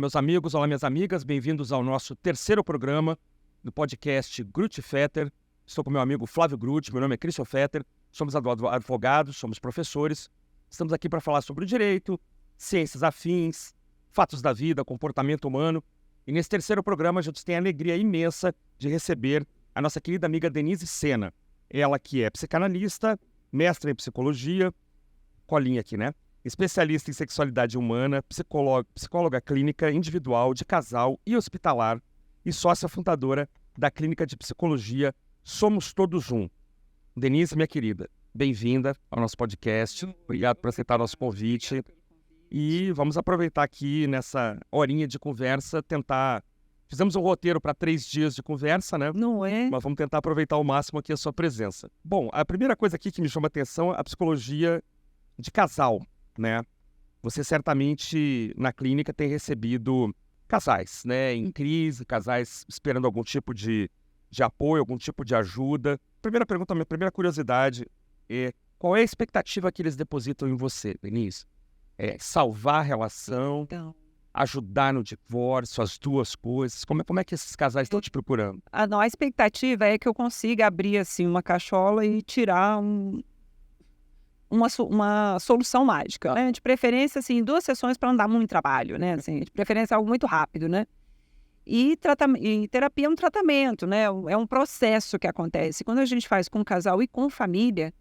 meus amigos, olá, minhas amigas. Bem-vindos ao nosso terceiro programa do podcast Gruth Fetter. Estou com meu amigo Flávio Gruth, meu nome é Christian Fetter. Somos advogados, somos professores. Estamos aqui para falar sobre o direito, ciências afins, fatos da vida, comportamento humano. E nesse terceiro programa a gente tem a alegria imensa de receber a nossa querida amiga Denise Sena. Ela que é psicanalista, mestra em psicologia, colinha aqui, né? Especialista em sexualidade humana, psicóloga clínica individual, de casal e hospitalar e sócia fundadora da Clínica de Psicologia Somos Todos Um. Denise, minha querida, bem-vinda ao nosso podcast. Obrigado por aceitar nosso convite. E vamos aproveitar aqui nessa horinha de conversa, tentar... Fizemos um roteiro para 3 dias de conversa, né? Não é? Mas vamos tentar aproveitar ao máximo aqui a sua presença. Bom, a primeira coisa aqui que me chama a atenção é a psicologia de casal, né? Você certamente na clínica tem recebido casais, né? Em crise, casais esperando algum tipo de apoio, algum tipo de ajuda. Primeira pergunta, minha primeira curiosidade é qual é a expectativa que eles depositam em você, Denise? É salvar a relação, ajudar no divórcio, as duas coisas? Como é que esses casais estão te procurando? A expectativa é que eu consiga abrir assim uma cachola e tirar uma solução mágica, né? De preferência, assim, 2 sessões para não dar muito trabalho, né? Assim, de preferência algo muito rápido, né? E terapia é um tratamento, né? É um processo que acontece. Quando a gente faz com casal e com família,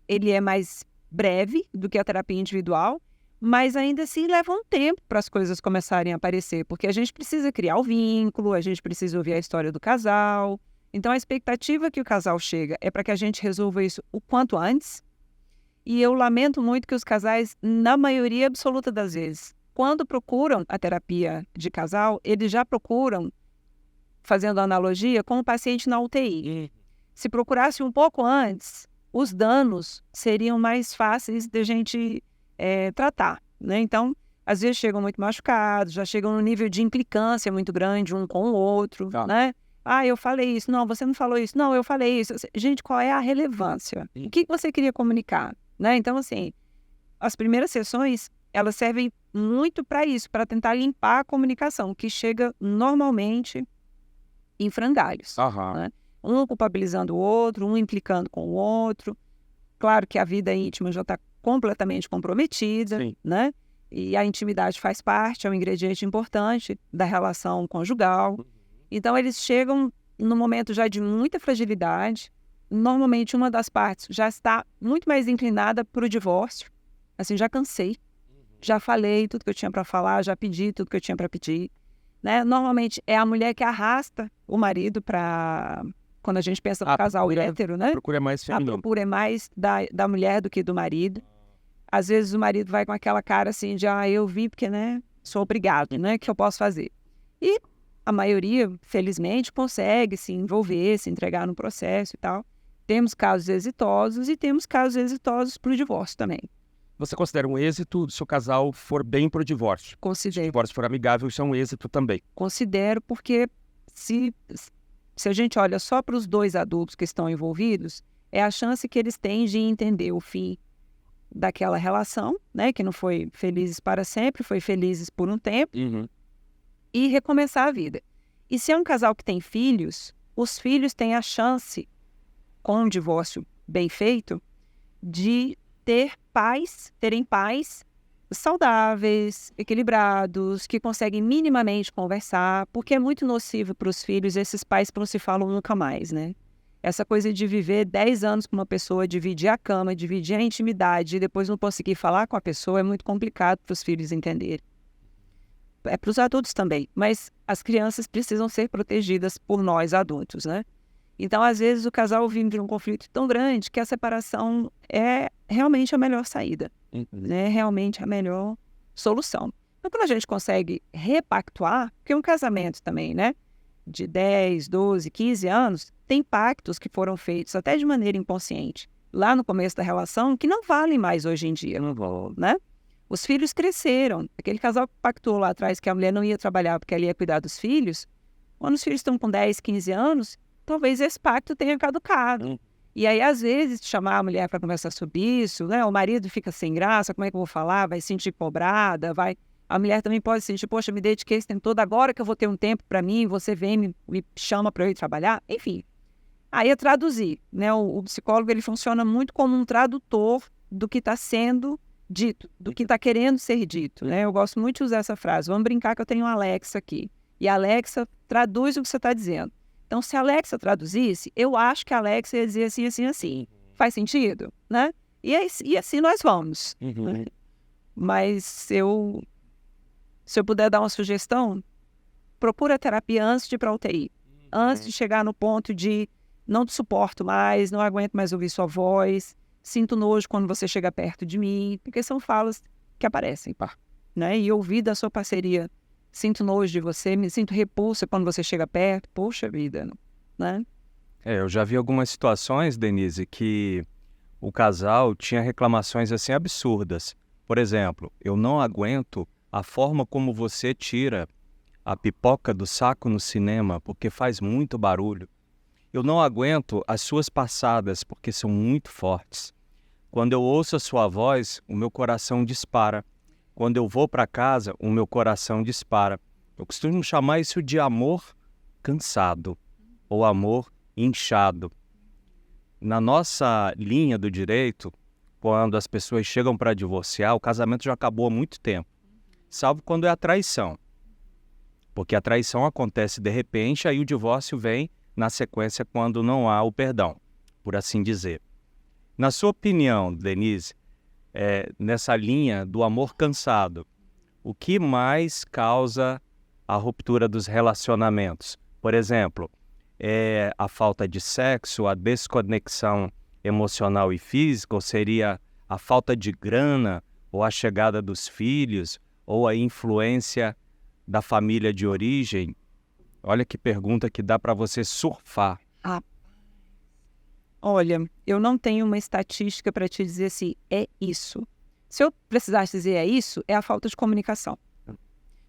ele é mais breve do que a terapia individual, mas ainda assim leva um tempo para as coisas começarem a aparecer, porque a gente precisa criar o vínculo, a gente precisa ouvir a história do casal. Então, a expectativa que o casal chega é para que a gente resolva isso o quanto antes. E eu lamento muito que os casais, na maioria absoluta das vezes, quando procuram a terapia de casal, eles já procuram, fazendo analogia, com o paciente na UTI. Se procurasse um pouco antes, os danos seriam mais fáceis de a gente tratar, né? Então, às vezes chegam muito machucados, já chegam num nível de implicância muito grande um com o outro, né? Ah, eu falei isso. Não, você não falou isso. Não, eu falei isso. Gente, qual é a relevância? O que você queria comunicar? Né? Então, assim, as primeiras sessões, elas servem muito para isso, para tentar limpar a comunicação, que chega normalmente em frangalhos. Né? Um culpabilizando o outro, um implicando com o outro. Claro que a vida íntima já está completamente comprometida, né? E a intimidade faz parte, é um ingrediente importante da relação conjugal. Então, eles chegam no momento já de muita fragilidade. Normalmente, uma das partes já está muito mais inclinada para o divórcio. Assim, já cansei, já falei tudo que eu tinha para falar, já pedi tudo que eu tinha para pedir. Né? Normalmente, é a mulher que arrasta o marido para... Quando a gente pensa no casal hétero, né? A procura é mais feminina. A procura é mais da mulher do que do marido. Às vezes, o marido vai com aquela cara assim de, eu vim porque, né, sou obrigado, né? O que eu posso fazer? E a maioria, felizmente, consegue se envolver, se entregar no processo e tal. Temos casos exitosos e temos casos exitosos para o divórcio também. Você considera um êxito se o casal for bem para o divórcio? Considero. Se o divórcio for amigável, isso é um êxito também? Considero, porque se a gente olha só para os 2 adultos que estão envolvidos, é a chance que eles têm de entender o fim daquela relação, né, que não foi felizes para sempre, foi felizes por um tempo, e recomeçar a vida. E se é um casal que tem filhos, os filhos têm a chance, com um divórcio bem feito, de terem pais saudáveis, equilibrados, que conseguem minimamente conversar, porque é muito nocivo para os filhos esses pais que não se falam nunca mais, né? Essa coisa de viver 10 anos com uma pessoa, dividir a cama, dividir a intimidade e depois não conseguir falar com a pessoa é muito complicado para os filhos entenderem. É para os adultos também, mas as crianças precisam ser protegidas por nós adultos, né? Então, às vezes, o casal vive um conflito tão grande que a separação é realmente a melhor saída, né? Realmente a melhor solução. Então, quando a gente consegue repactuar, porque um casamento também, né? De 10, 12, 15 anos, tem pactos que foram feitos até de maneira inconsciente, lá no começo da relação, que não valem mais hoje em dia, né? Os filhos cresceram. Aquele casal que pactuou lá atrás que a mulher não ia trabalhar porque ela ia cuidar dos filhos, quando os filhos estão com 10, 15 anos, talvez esse pacto tenha caducado. E aí, às vezes, chamar a mulher para conversar sobre isso, né? O marido fica sem graça, como é que eu vou falar? Vai se sentir cobrada, vai... A mulher também pode sentir, poxa, me dediquei esse tempo todo, agora que eu vou ter um tempo para mim, você vem me chama para eu ir trabalhar. Enfim, aí é traduzir, né? O psicólogo, ele funciona muito como um tradutor do que está sendo dito, do que está querendo ser dito, né? Eu gosto muito de usar essa frase. Vamos brincar que eu tenho a Alexa aqui. E a Alexa traduz o que você está dizendo. Então, se a Alexa traduzisse, eu acho que a Alexa ia dizer assim, assim, assim. Faz sentido, né? E assim nós vamos. Né? Mas se eu puder dar uma sugestão, procura terapia antes de ir para a UTI. Antes de chegar no ponto de não te suporto mais, não aguento mais ouvir sua voz, sinto nojo quando você chega perto de mim, porque são falas que aparecem, né? E ouvir da sua parceria, sinto nojo de você, me sinto repulsa quando você chega perto, poxa vida, né? Eu já vi algumas situações, Denise, que o casal tinha reclamações assim absurdas. Por exemplo, eu não aguento a forma como você tira a pipoca do saco no cinema porque faz muito barulho. Eu não aguento as suas passadas porque são muito fortes. Quando eu ouço a sua voz, o meu coração dispara. Quando eu vou para casa, o meu coração dispara. Eu costumo chamar isso de amor cansado ou amor inchado. Na nossa linha do direito, quando as pessoas chegam para divorciar, o casamento já acabou há muito tempo, salvo quando é a traição. Porque a traição acontece de repente, aí o divórcio vem na sequência quando não há o perdão, por assim dizer. Na sua opinião, Denise, nessa linha do amor cansado, o que mais causa a ruptura dos relacionamentos? Por exemplo, é a falta de sexo, a desconexão emocional e física, ou seria a falta de grana, ou a chegada dos filhos, ou a influência da família de origem? Olha que pergunta que dá para você surfar. Olha, eu não tenho uma estatística para te dizer assim, é isso. Se eu precisasse dizer é isso, é a falta de comunicação.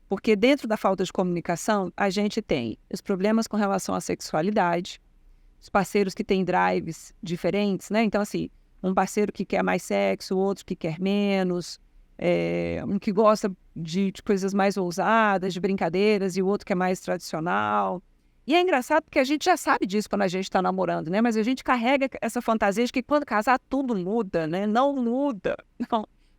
Porque dentro da falta de comunicação, a gente tem os problemas com relação à sexualidade, os parceiros que têm drives diferentes, né? Então, assim, um parceiro que quer mais sexo, outro que quer menos, um que gosta de coisas mais ousadas, de brincadeiras, e o outro que é mais tradicional. E é engraçado porque a gente já sabe disso quando a gente está namorando, né? Mas a gente carrega essa fantasia de que quando casar tudo muda, né? Não muda.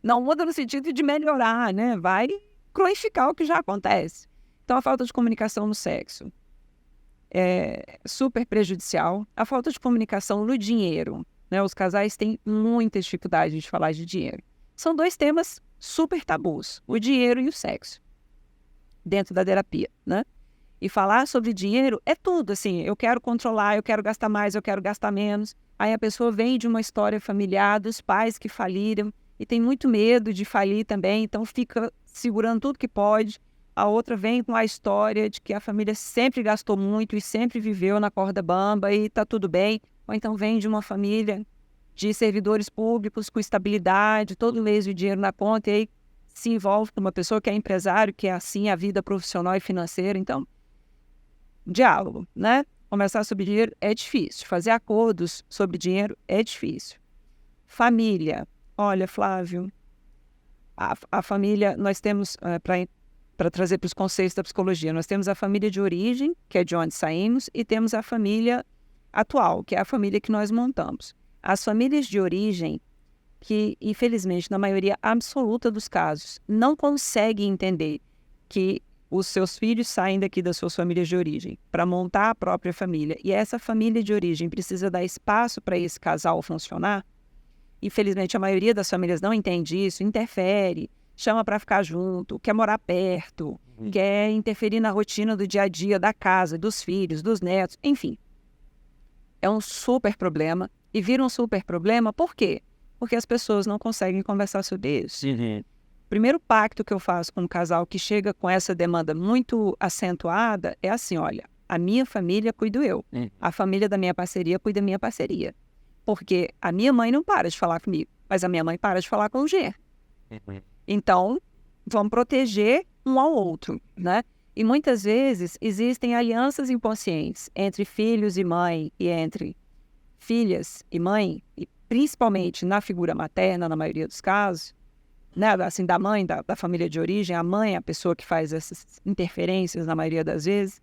Não muda no sentido de melhorar, né? Vai cronificar o que já acontece. Então, a falta de comunicação no sexo é super prejudicial. A falta de comunicação no dinheiro, né? Os casais têm muita dificuldade de falar de dinheiro. São dois temas super tabus, o dinheiro e o sexo, dentro da terapia, né? E falar sobre dinheiro é tudo, assim, eu quero controlar, eu quero gastar mais, eu quero gastar menos. Aí a pessoa vem de uma história familiar dos pais que faliram e tem muito medo de falir também, então fica segurando tudo que pode. A outra vem com a história de que a família sempre gastou muito e sempre viveu na corda bamba e tá tudo bem. Ou então vem de uma família de servidores públicos com estabilidade, todo mês o dinheiro na conta, e aí se envolve com uma pessoa que é empresário, que é assim a vida profissional e financeira. Então, diálogo, né? Conversar sobre dinheiro é difícil. Fazer acordos sobre dinheiro é difícil. Família. Olha, Flávio, a família, nós temos, para trazer para os conceitos da psicologia, nós temos a família de origem, que é de onde saímos, e temos a família atual, que é a família que nós montamos. As famílias de origem, que infelizmente, na maioria absoluta dos casos, não conseguem entender que os seus filhos saem daqui das suas famílias de origem para montar a própria família, e essa família de origem precisa dar espaço para esse casal funcionar. Infelizmente, a maioria das famílias não entende isso, interfere, chama para ficar junto, quer morar perto, quer interferir na rotina do dia a dia da casa, dos filhos, dos netos, enfim. É um super problema, e vira um super problema por quê? Porque as pessoas não conseguem conversar sobre isso. Primeiro pacto que eu faço com um casal que chega com essa demanda muito acentuada é assim, olha, a minha família cuido eu, a família da minha parceria cuida da minha parceria. Porque a minha mãe não para de falar comigo, mas a minha mãe para de falar com o genro. Então, vamos proteger um ao outro, né? E muitas vezes existem alianças inconscientes entre filhos e mãe, e entre filhas e mãe, e principalmente na figura materna, na maioria dos casos, né, assim, da mãe, da família de origem, a mãe é a pessoa que faz essas interferências na maioria das vezes,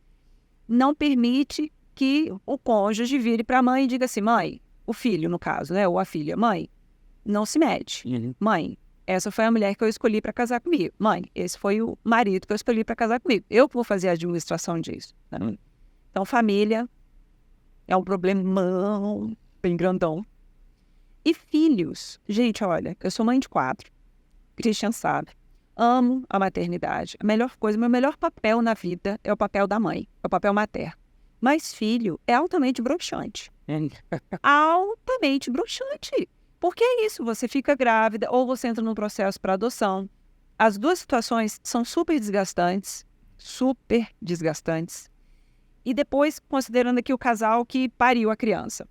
não permite que o cônjuge vire para a mãe e diga assim, mãe, o filho no caso, né, ou a filha, mãe, não se mete. Mãe, essa foi a mulher que eu escolhi para casar comigo. Mãe, esse foi o marido que eu escolhi para casar comigo. Eu vou fazer a administração disso. Né? Então, família é um problemão bem grandão. E filhos, gente, olha, eu sou mãe de 4. Christian sabe. Amo a maternidade. A melhor coisa, meu melhor papel na vida é o papel da mãe, é o papel materno. Mas filho é altamente broxante. Altamente broxante. Porque é isso, você fica grávida ou você entra num processo para adoção. As duas situações são super desgastantes. E depois, considerando aqui o casal que pariu a criança.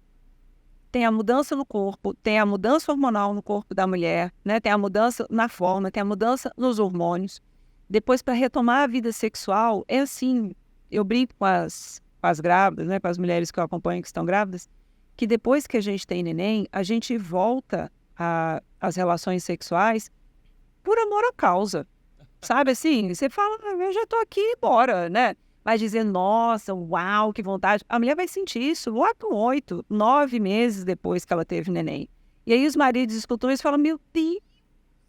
Tem a mudança no corpo, tem a mudança hormonal no corpo da mulher, né? Tem a mudança na forma, tem a mudança nos hormônios. Depois, para retomar a vida sexual, é assim, eu brinco com as grávidas, né? Com as mulheres que eu acompanho que estão grávidas, que depois que a gente tem neném, a gente volta às relações sexuais por amor à causa. Sabe assim? Você fala, eu já tô aqui, bora, né? Vai dizer, nossa, uau, que vontade. A mulher vai sentir isso lá com 8, 9 meses depois que ela teve neném. E aí os maridos escutam isso e falam, meu Deus,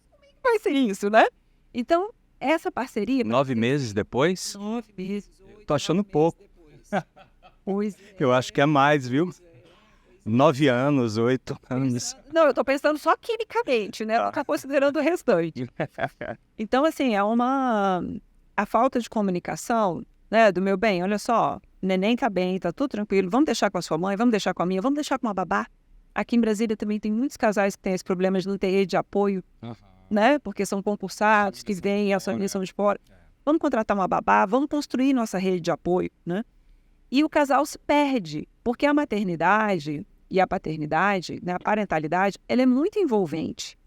como é que vai ser isso, né? Então, essa parceria... 9 meses depois? 9 meses, 8, tô achando pouco. Pois é. Eu acho que é mais, viu? 9 anos, 8 anos. Não, eu tô pensando só quimicamente, né? Ela tá considerando o restante. Então, assim, a falta de comunicação, né? Do meu bem, olha só, o neném tá bem, tá tudo tranquilo, vamos deixar com a sua mãe, vamos deixar com a minha, vamos deixar com a babá. Aqui em Brasília também tem muitos casais que têm esse problema de não ter rede de apoio, né? Porque são concursados, que vêm, essa missão de fora. Vamos contratar uma babá, vamos construir nossa rede de apoio, né? E o casal se perde, porque a maternidade e a paternidade, né, a parentalidade, ela é muito envolvente.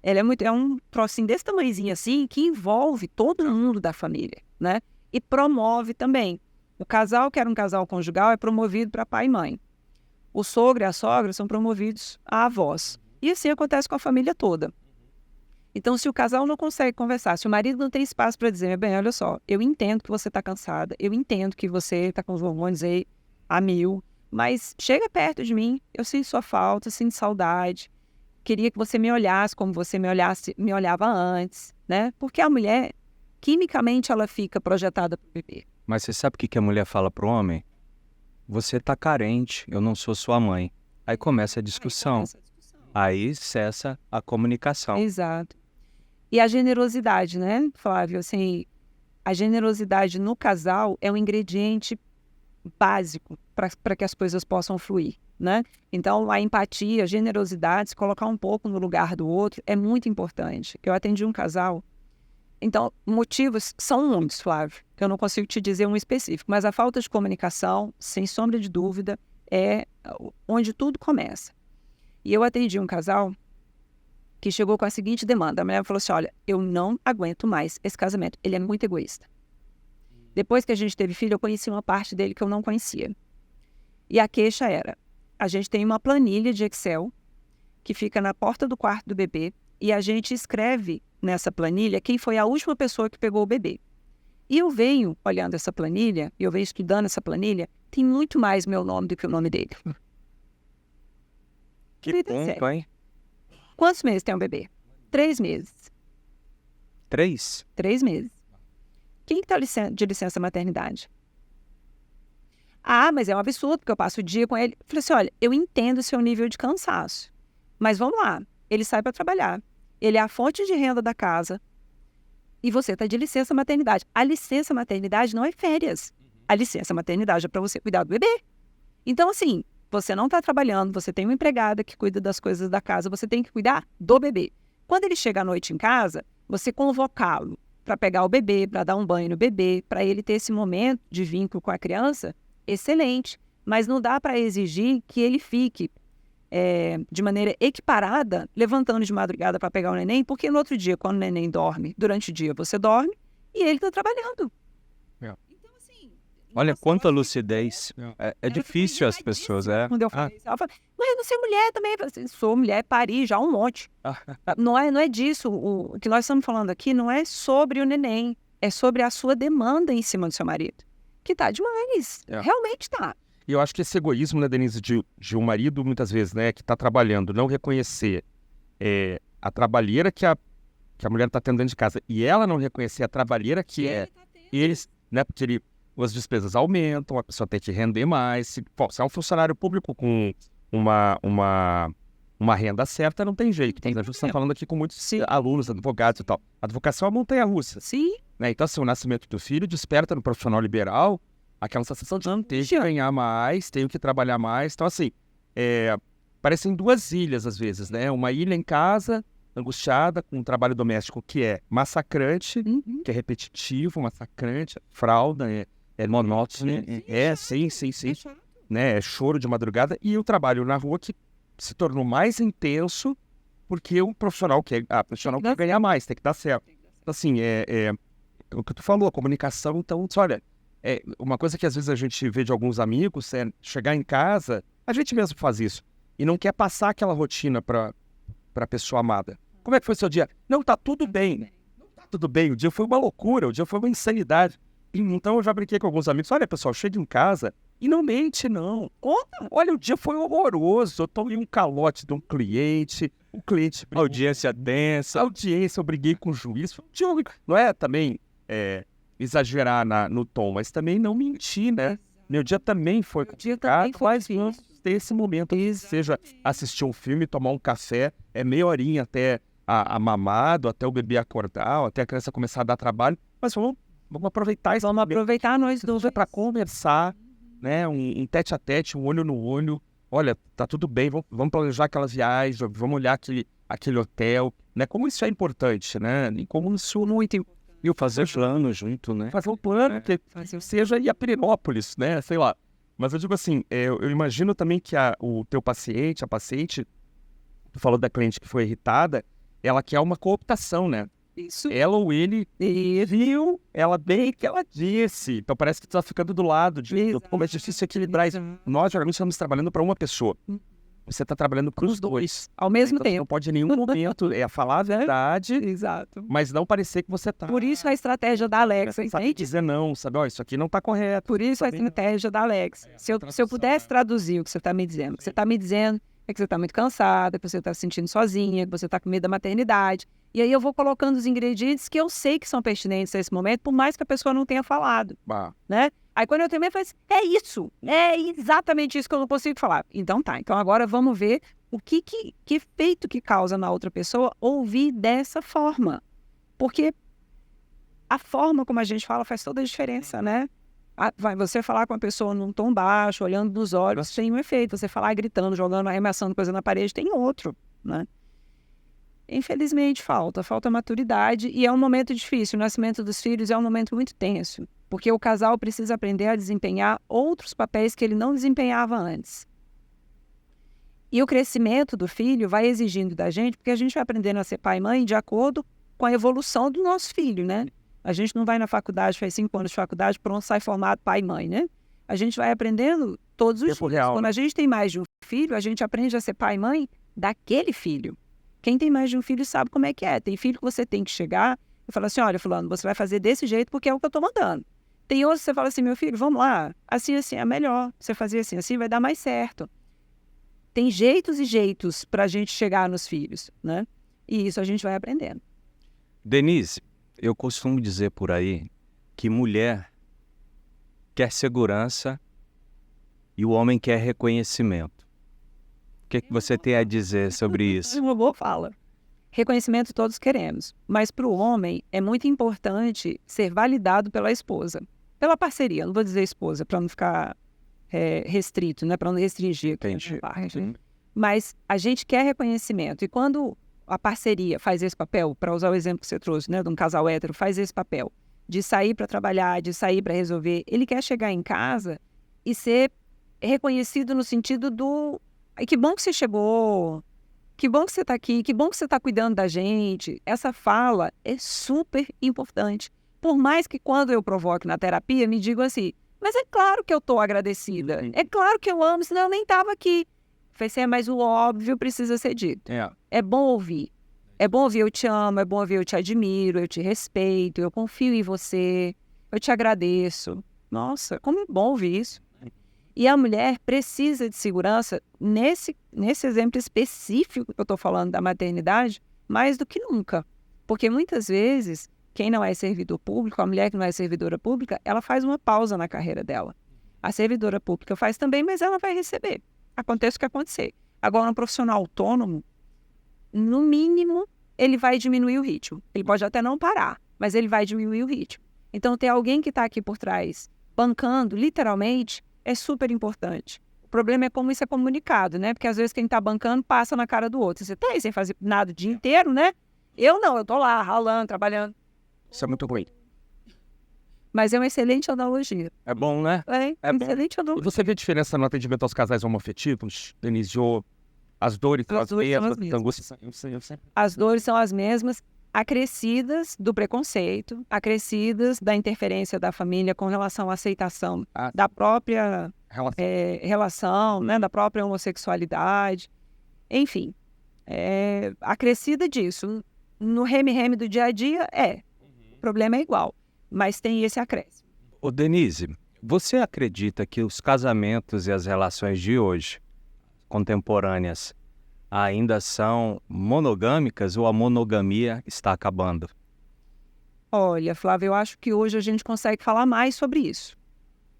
Ela é um trocinho desse tamanhozinho assim, que envolve todo mundo da família, né? E promove também. O casal, que era um casal conjugal, é promovido para pai e mãe. O sogro e a sogra são promovidos a avós. E assim acontece com a família toda. Então, se o casal não consegue conversar, se o marido não tem espaço para dizer, bem, olha só, eu entendo que você está cansada, eu entendo que você está com os hormônios aí a 1000, mas chega perto de mim, eu sinto sua falta, sinto saudade, queria que você me olhasse como você me olhava antes, né? Porque a mulher, quimicamente, ela fica projetada para o bebê. Mas você sabe o que a mulher fala pro homem? Você tá carente, eu não sou sua mãe. Aí começa a discussão. Aí cessa a comunicação. Exato. E a generosidade, né, Flávio? Assim, a generosidade no casal é um ingrediente básico para que as coisas possam fluir, né? Então, a empatia, a generosidade, se colocar um pouco no lugar do outro é muito importante. Eu atendi um casal. Então, motivos são muitos, Flávio, que eu não consigo te dizer um específico, mas a falta de comunicação, sem sombra de dúvida, é onde tudo começa. E eu atendi um casal que chegou com a seguinte demanda. A mulher falou assim, olha, eu não aguento mais esse casamento. Ele é muito egoísta. Depois que a gente teve filho, eu conheci uma parte dele que eu não conhecia. E a queixa era, a gente tem uma planilha de Excel que fica na porta do quarto do bebê e a gente escreve nessa planilha quem foi a última pessoa que pegou o bebê. E eu venho olhando essa planilha, eu venho estudando essa planilha, tem muito mais meu nome do que o nome dele. Que ponto, hein? Quantos meses tem um bebê? 3 meses. 3? 3 meses. Quem está de licença maternidade? Ah, mas é um absurdo, porque eu passo o dia com ele. Eu falei assim, olha, eu entendo o seu nível de cansaço, mas vamos lá, ele sai para trabalhar, ele é a fonte de renda da casa e você está de licença maternidade. A licença maternidade não é férias. A licença maternidade é para você cuidar do bebê. Então, assim, você não está trabalhando, você tem uma empregada que cuida das coisas da casa, você tem que cuidar do bebê. Quando ele chega à noite em casa, você convocá-lo para pegar o bebê, para dar um banho no bebê, para ele ter esse momento de vínculo com a criança, excelente. Mas não dá para exigir que ele fique de maneira equiparada, levantando de madrugada para pegar o neném, porque no outro dia, quando o neném dorme, durante o dia você dorme e ele está trabalhando. É. Então, assim, Olha Nossa, quanta eu achei- lucidez. É Ela difícil as ficou pessoas, irritadíssima quando eu falei isso. Ela falou, mas você é mulher também. Eu falei assim, sou mulher, pari já um monte. Não é disso. O que nós estamos falando aqui não é sobre o neném. É sobre a sua demanda em cima do seu marido. Que tá demais. É. Realmente tá. E eu acho que esse egoísmo, né, Denise, de um marido, muitas vezes, né, que está trabalhando, não reconhecer a trabalheira que a mulher está tendo dentro de casa e ela não reconhecer a trabalheira que é eles, né, porque as despesas aumentam, a pessoa tem que render mais. Se é um funcionário público com uma renda certa, não tem jeito. Tem Por exemplo, você está problema. falando aqui com muitos Sim. alunos, advogados e tal. A advocacia é uma montanha-russa, Sim. né? Então, assim, o nascimento do filho desperta no profissional liberal aquela sensação de ter que ganhar mais, tenho que trabalhar mais. Então, assim, parecem duas ilhas, às vezes, né? Uma ilha em casa, angustiada, com um trabalho doméstico que é massacrante, Uhum. que é repetitivo, massacrante, fralda, é monótono. Sim. É chato. Né? É choro de madrugada. E o trabalho na rua que se tornou mais intenso porque o profissional quer ganhar mais, tem que dar certo. Então, assim, o que tu falou, a comunicação, então, olha, uma coisa que às vezes a gente vê de alguns amigos é chegar em casa, a gente mesmo faz isso, e não quer passar aquela rotina para a pessoa amada. Como é que foi o seu dia? Não, tá tudo bem. Não tá tudo bem, o dia foi uma loucura, o dia foi uma insanidade. Então eu já brinquei com alguns amigos, olha pessoal, chega em casa e não mente não. Olha, o dia foi horroroso, eu tomei um calote de um cliente, o cliente... Audiência densa. Audiência, eu briguei com o juiz. Foi um dia horrível. Não é também exagerar no tom, mas também não mentir, né? Meu dia também foi complicado, mas vamos ter esse momento, seja assistir um filme, tomar um café, meia horinha até a mamado, até o bebê acordar, até a criança começar a dar trabalho, mas vamos aproveitar isso. Vamos aproveitar nós dois para conversar, né? Um tete a tete, um olho no olho. Olha, tá tudo bem, vamos planejar aquela viagem, vamos olhar aquele hotel, né? Como isso é importante, né? E como isso muito importante. E fazer plano junto, né? Fazer um plano que seja ir a Pirenópolis, né? Sei lá. Mas eu digo assim, eu imagino também que o teu paciente, a paciente, tu falou da cliente que foi irritada, ela quer uma cooptação, né? Isso. Ela ou ele viu ela bem que ela disse. Então parece que tu tá ficando do lado como é difícil equilibrar isso. Nós geralmente estamos trabalhando para uma pessoa. Você está trabalhando para os dois. Ao mesmo Então, você não tempo. pode em nenhum momento falar a verdade, Exato. mas não parecer que você tá. Por isso a estratégia da Alexa, sabe entende? dizer não, sabe? Ó, isso aqui não tá correto. Por isso a estratégia da Alexa. Se eu pudesse traduzir o que você está me dizendo, o que você está me dizendo é que você está muito cansada, que você está se sentindo sozinha, que você está com medo da maternidade. E aí eu vou colocando os ingredientes que eu sei que são pertinentes nesse momento, por mais que a pessoa não tenha falado, né? Aí quando eu terminei, eu falei assim, é exatamente isso que eu não consigo falar. Então tá, então agora vamos ver o que efeito que causa na outra pessoa ouvir dessa forma. Porque a forma como a gente fala faz toda a diferença, né? Você falar com a pessoa num tom baixo, olhando nos olhos, tem um efeito. Você falar gritando, jogando, arremessando coisa na parede, tem outro, né? Infelizmente falta maturidade e é um momento difícil. O nascimento dos filhos é um momento muito tenso, porque o casal precisa aprender a desempenhar outros papéis que ele não desempenhava antes. E o crescimento do filho vai exigindo da gente, porque a gente vai aprendendo a ser pai e mãe de acordo com a evolução do nosso filho, né? A gente não vai na faculdade, faz 5 anos de faculdade, pronto, sai formado pai e mãe, né? A gente vai aprendendo todos os dias. Quando a gente tem mais de um filho, a gente aprende a ser pai e mãe daquele filho. Quem tem mais de um filho sabe como é que é. Tem filho que você tem que chegar e falar assim, olha, fulano, você vai fazer desse jeito porque é o que eu tô mandando. Tem outros que você fala assim, meu filho, vamos lá, assim é melhor. Você fazer assim vai dar mais certo. Tem jeitos e jeitos pra gente chegar nos filhos, né? E isso a gente vai aprendendo. Denise, eu costumo dizer por aí que mulher quer segurança e o homem quer reconhecimento. O que você tem a dizer sobre isso? Uma boa fala. Reconhecimento todos queremos, mas para o homem é muito importante ser validado pela esposa, pela parceria. Não vou dizer esposa para não ficar restrito, né? Para não restringir aqui a parte. Mas a gente quer reconhecimento e quando a parceria faz esse papel, para usar o exemplo que você trouxe, né, de um casal hétero, faz esse papel de sair para trabalhar, de sair para resolver, ele quer chegar em casa e ser reconhecido no sentido do que bom que você chegou, que bom que você está aqui, que bom que você está cuidando da gente. Essa fala é super importante. Por mais que quando eu provoque na terapia, me digam assim, Mas é claro que eu estou agradecida. É claro que eu amo, senão eu nem estava aqui. Falei assim, mas o óbvio precisa ser dito. É bom ouvir. É bom ouvir, eu te amo, é bom ouvir, eu te admiro, eu te respeito, eu confio em você, eu te agradeço. Nossa, como é bom ouvir isso. E a mulher precisa de segurança, nesse exemplo específico que eu estou falando da maternidade, mais do que nunca. Porque muitas vezes, quem não é servidor público, a mulher que não é servidora pública, ela faz uma pausa na carreira dela. A servidora pública faz também, mas ela vai receber. Aconteça o que acontecer. Agora, um profissional autônomo, no mínimo, ele vai diminuir o ritmo. Ele pode até não parar, mas ele vai diminuir o ritmo. Então, ter alguém que está aqui por trás, bancando, literalmente, é super importante. O problema é como isso é comunicado, né? Porque às vezes quem está bancando passa na cara do outro. Você tá aí sem fazer nada o dia inteiro, né? Eu não, eu tô lá, ralando, trabalhando. Isso é muito ruim. Mas é uma excelente analogia. É bom, né? É bom. excelente E analogia. você vê diferença no atendimento aos casais homoafetivos, Denise? As dores são As as dores são mesmas, as mesmas. as angústias eu sei. As dores são as mesmas, acrescidas do preconceito, acrescidas da interferência da família com relação à aceitação da própria relação, né, da própria homossexualidade. Enfim, acrescida disso. No reme-reme do dia a dia, o problema é igual, mas tem esse acréscimo. Ô Denise, você acredita que os casamentos e as relações de hoje, contemporâneas, ainda são monogâmicas ou a monogamia está acabando? Olha, Flávia, eu acho que hoje a gente consegue falar mais sobre isso.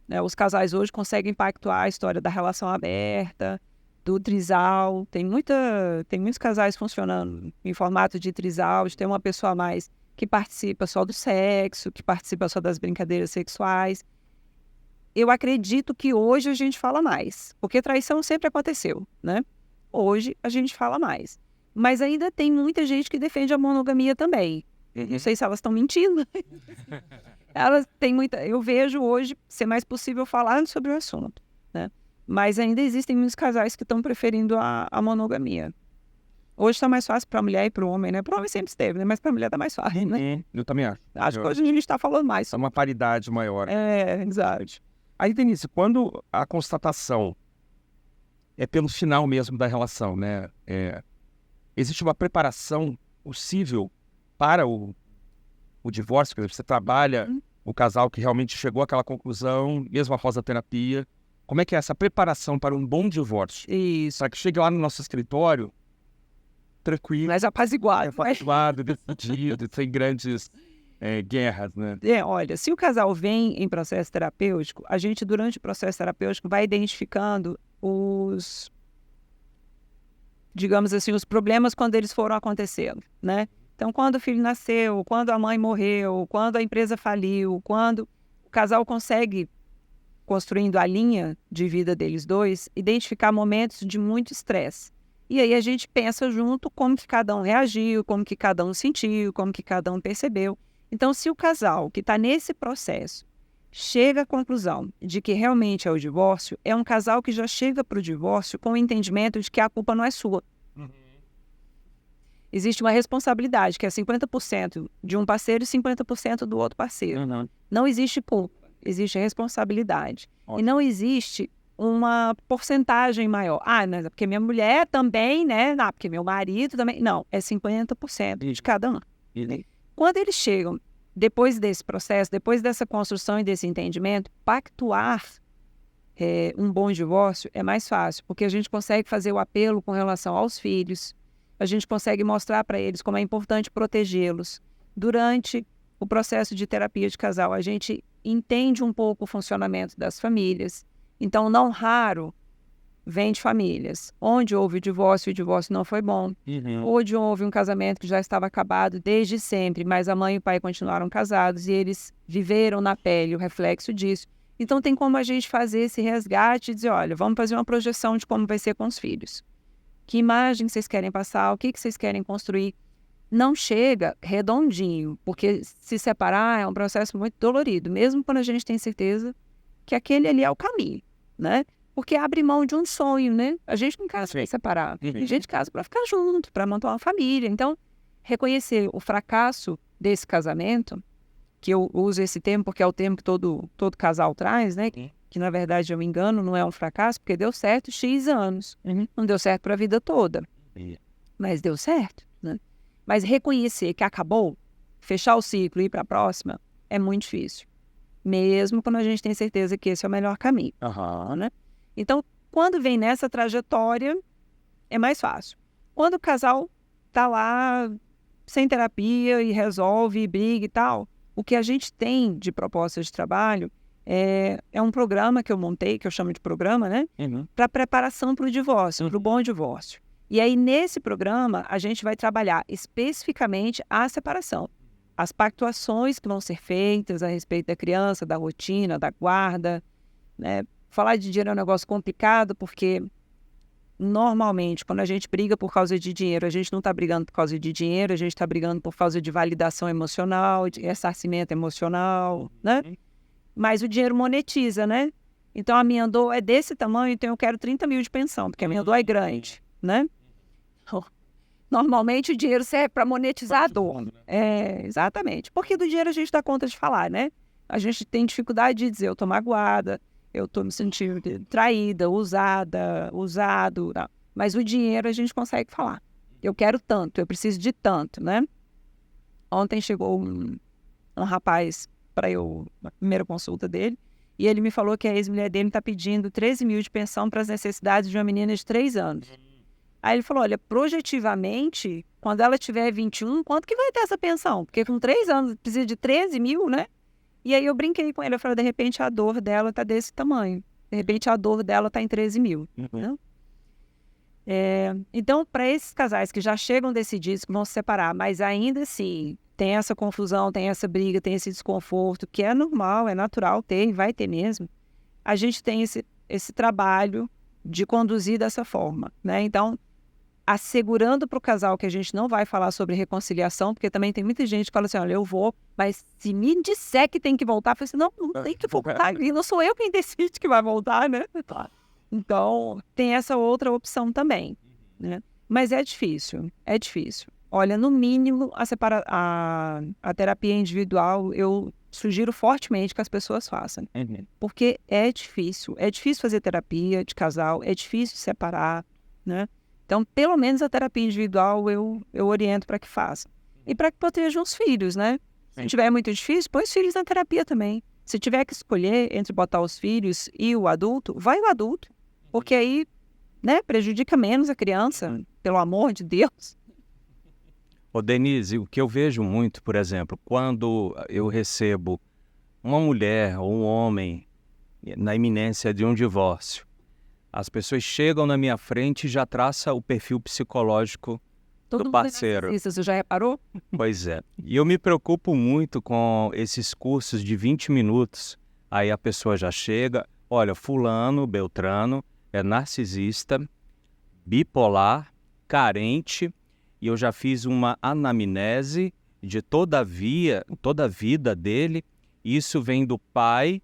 Né? Os casais hoje conseguem pactuar a história da relação aberta, do trisal. Tem muitos casais funcionando em formato de trisal, de ter uma pessoa a mais que participa só do sexo, que participa só das brincadeiras sexuais. Eu acredito que hoje a gente fala mais, porque traição sempre aconteceu, né? Hoje a gente fala mais. Mas ainda tem muita gente que defende a monogamia também. Não sei se elas estão mentindo. Elas têm muita... Eu vejo hoje ser mais possível falar sobre o assunto, né? Mas ainda existem muitos casais que estão preferindo a monogamia. Hoje está mais fácil para a mulher e para o homem, né? Para o homem sempre esteve, né? Mas para a mulher está mais fácil, né? Eu também acho. Acho que hoje a gente está falando mais. É uma paridade maior. Exato. Aí, Denise, quando a constatação é pelo final mesmo da relação, né? Existe uma preparação possível para o divórcio? Por exemplo, você trabalha o casal que realmente chegou àquela conclusão, mesmo após a terapia. Como é que é essa preparação para um bom divórcio? Isso. Para que chegue lá no nosso escritório, tranquilo, Mas apaziguado. apaziguado, decidido, sem grandes guerras, né? Olha, se o casal vem em processo terapêutico, a gente, durante o processo terapêutico, vai identificando digamos assim, os problemas quando eles foram acontecendo, né? Então, quando o filho nasceu, quando a mãe morreu, quando a empresa faliu, quando o casal consegue, construindo a linha de vida deles dois, identificar momentos de muito estresse. E aí a gente pensa junto como que cada um reagiu, como que cada um sentiu, como que cada um percebeu. Então, se o casal que está nesse processo chega à conclusão de que realmente é o divórcio, é um casal que já chega para o divórcio com o entendimento de que a culpa não é sua. Existe uma responsabilidade, que é 50% de um parceiro e 50% do outro parceiro. Não existe culpa, existe responsabilidade. Ótimo. E não existe uma porcentagem maior. Mas é porque minha mulher também, né? Não, porque meu marido também. Não, é 50% de cada um. Quando eles chegam, depois desse processo, depois dessa construção e desse entendimento, pactuar um bom divórcio é mais fácil, porque a gente consegue fazer o apelo com relação aos filhos, a gente consegue mostrar para eles como é importante protegê-los. Durante o processo de terapia de casal, a gente entende um pouco o funcionamento das famílias. Então, não raro, vem de famílias onde houve o divórcio não foi bom. Onde houve um casamento que já estava acabado desde sempre, mas a mãe e o pai continuaram casados e eles viveram na pele o reflexo disso. Então, tem como a gente fazer esse resgate e dizer, olha, vamos fazer uma projeção de como vai ser com os filhos. Que imagem vocês querem passar? O que vocês querem construir? Não chega redondinho, porque se separar é um processo muito dolorido, mesmo quando a gente tem certeza que aquele ali é o caminho, né? Porque abre mão de um sonho, né? A gente não casa para separar, a gente casa para ficar junto, para montar uma família. Então, reconhecer o fracasso desse casamento que eu uso esse termo porque é o termo que todo casal traz, né? Que na verdade é um engano, não é um fracasso, porque deu certo X anos. Não deu certo para a vida toda, mas deu certo, né? Mas reconhecer que acabou, fechar o ciclo e ir para a próxima, é muito difícil. Mesmo quando a gente tem certeza que esse é o melhor caminho. Né? Então, quando vem nessa trajetória, é mais fácil. Quando o casal tá lá sem terapia e resolve, e briga e tal, o que a gente tem de proposta de trabalho é um programa que eu montei, que eu chamo de programa, né? Para preparação para o divórcio, para o bom divórcio. E aí, nesse programa, a gente vai trabalhar especificamente a separação. As pactuações que vão ser feitas a respeito da criança, da rotina, da guarda, né? Falar de dinheiro é um negócio complicado, porque normalmente, quando a gente briga por causa de dinheiro, a gente não está brigando por causa de dinheiro, a gente está brigando por causa de validação emocional, de ressarcimento emocional, né? Mas o dinheiro monetiza, né? Então, a minha dor é desse tamanho, então eu quero 30 mil de pensão, porque a minha dor é grande, né? Normalmente, o dinheiro serve para monetizar a dor. Exatamente. Porque do dinheiro a gente dá conta de falar, né? A gente tem dificuldade de dizer, eu tô magoada, eu tô me sentindo traída, usado. Não. Mas o dinheiro a gente consegue falar. Eu quero tanto, eu preciso de tanto, né? Ontem chegou um rapaz para eu, na primeira consulta dele, e ele me falou que a ex-mulher dele está pedindo 13 mil de pensão para as necessidades de uma menina de 3 anos. Aí ele falou, olha, projetivamente, quando ela tiver 21, quanto que vai ter essa pensão? Porque com 3 anos precisa de 13 mil, né? E aí eu brinquei com ele, eu falei, de repente a dor dela tá desse tamanho. De repente a dor dela tá em 13 mil. Né? Então, para esses casais que já chegam decididos que vão se separar, mas ainda assim tem essa confusão, tem essa briga, tem esse desconforto, que é normal, é natural ter e vai ter mesmo, a gente tem esse trabalho de conduzir dessa forma, né? Então, assegurando para o casal que a gente não vai falar sobre reconciliação, porque também tem muita gente que fala assim, olha, eu vou, mas se me disser que tem que voltar, eu falo assim, não tem que voltar, e não sou eu quem decide que vai voltar, né? Então, tem essa outra opção também, né? Mas é difícil. Olha, no mínimo, a terapia individual, eu sugiro fortemente que as pessoas façam, porque é difícil fazer terapia de casal, é difícil separar, né? Então, pelo menos a terapia individual eu oriento para que faça. E para que protejam os filhos, né? Se tiver muito difícil, põe os filhos na terapia também. Se tiver que escolher entre botar os filhos e o adulto, vai o adulto. Porque aí, né, prejudica menos a criança, pelo amor de Deus. Ô Denise, o que eu vejo muito, por exemplo, quando eu recebo uma mulher ou um homem na iminência de um divórcio, as pessoas chegam na minha frente e já traçam o perfil psicológico do parceiro. Isso, você já reparou? Pois é. E eu me preocupo muito com esses cursos de 20 minutos. Aí a pessoa já chega, olha, fulano, beltrano, é narcisista, bipolar, carente, e eu já fiz uma anamnese de toda a vida dele. Isso vem do pai,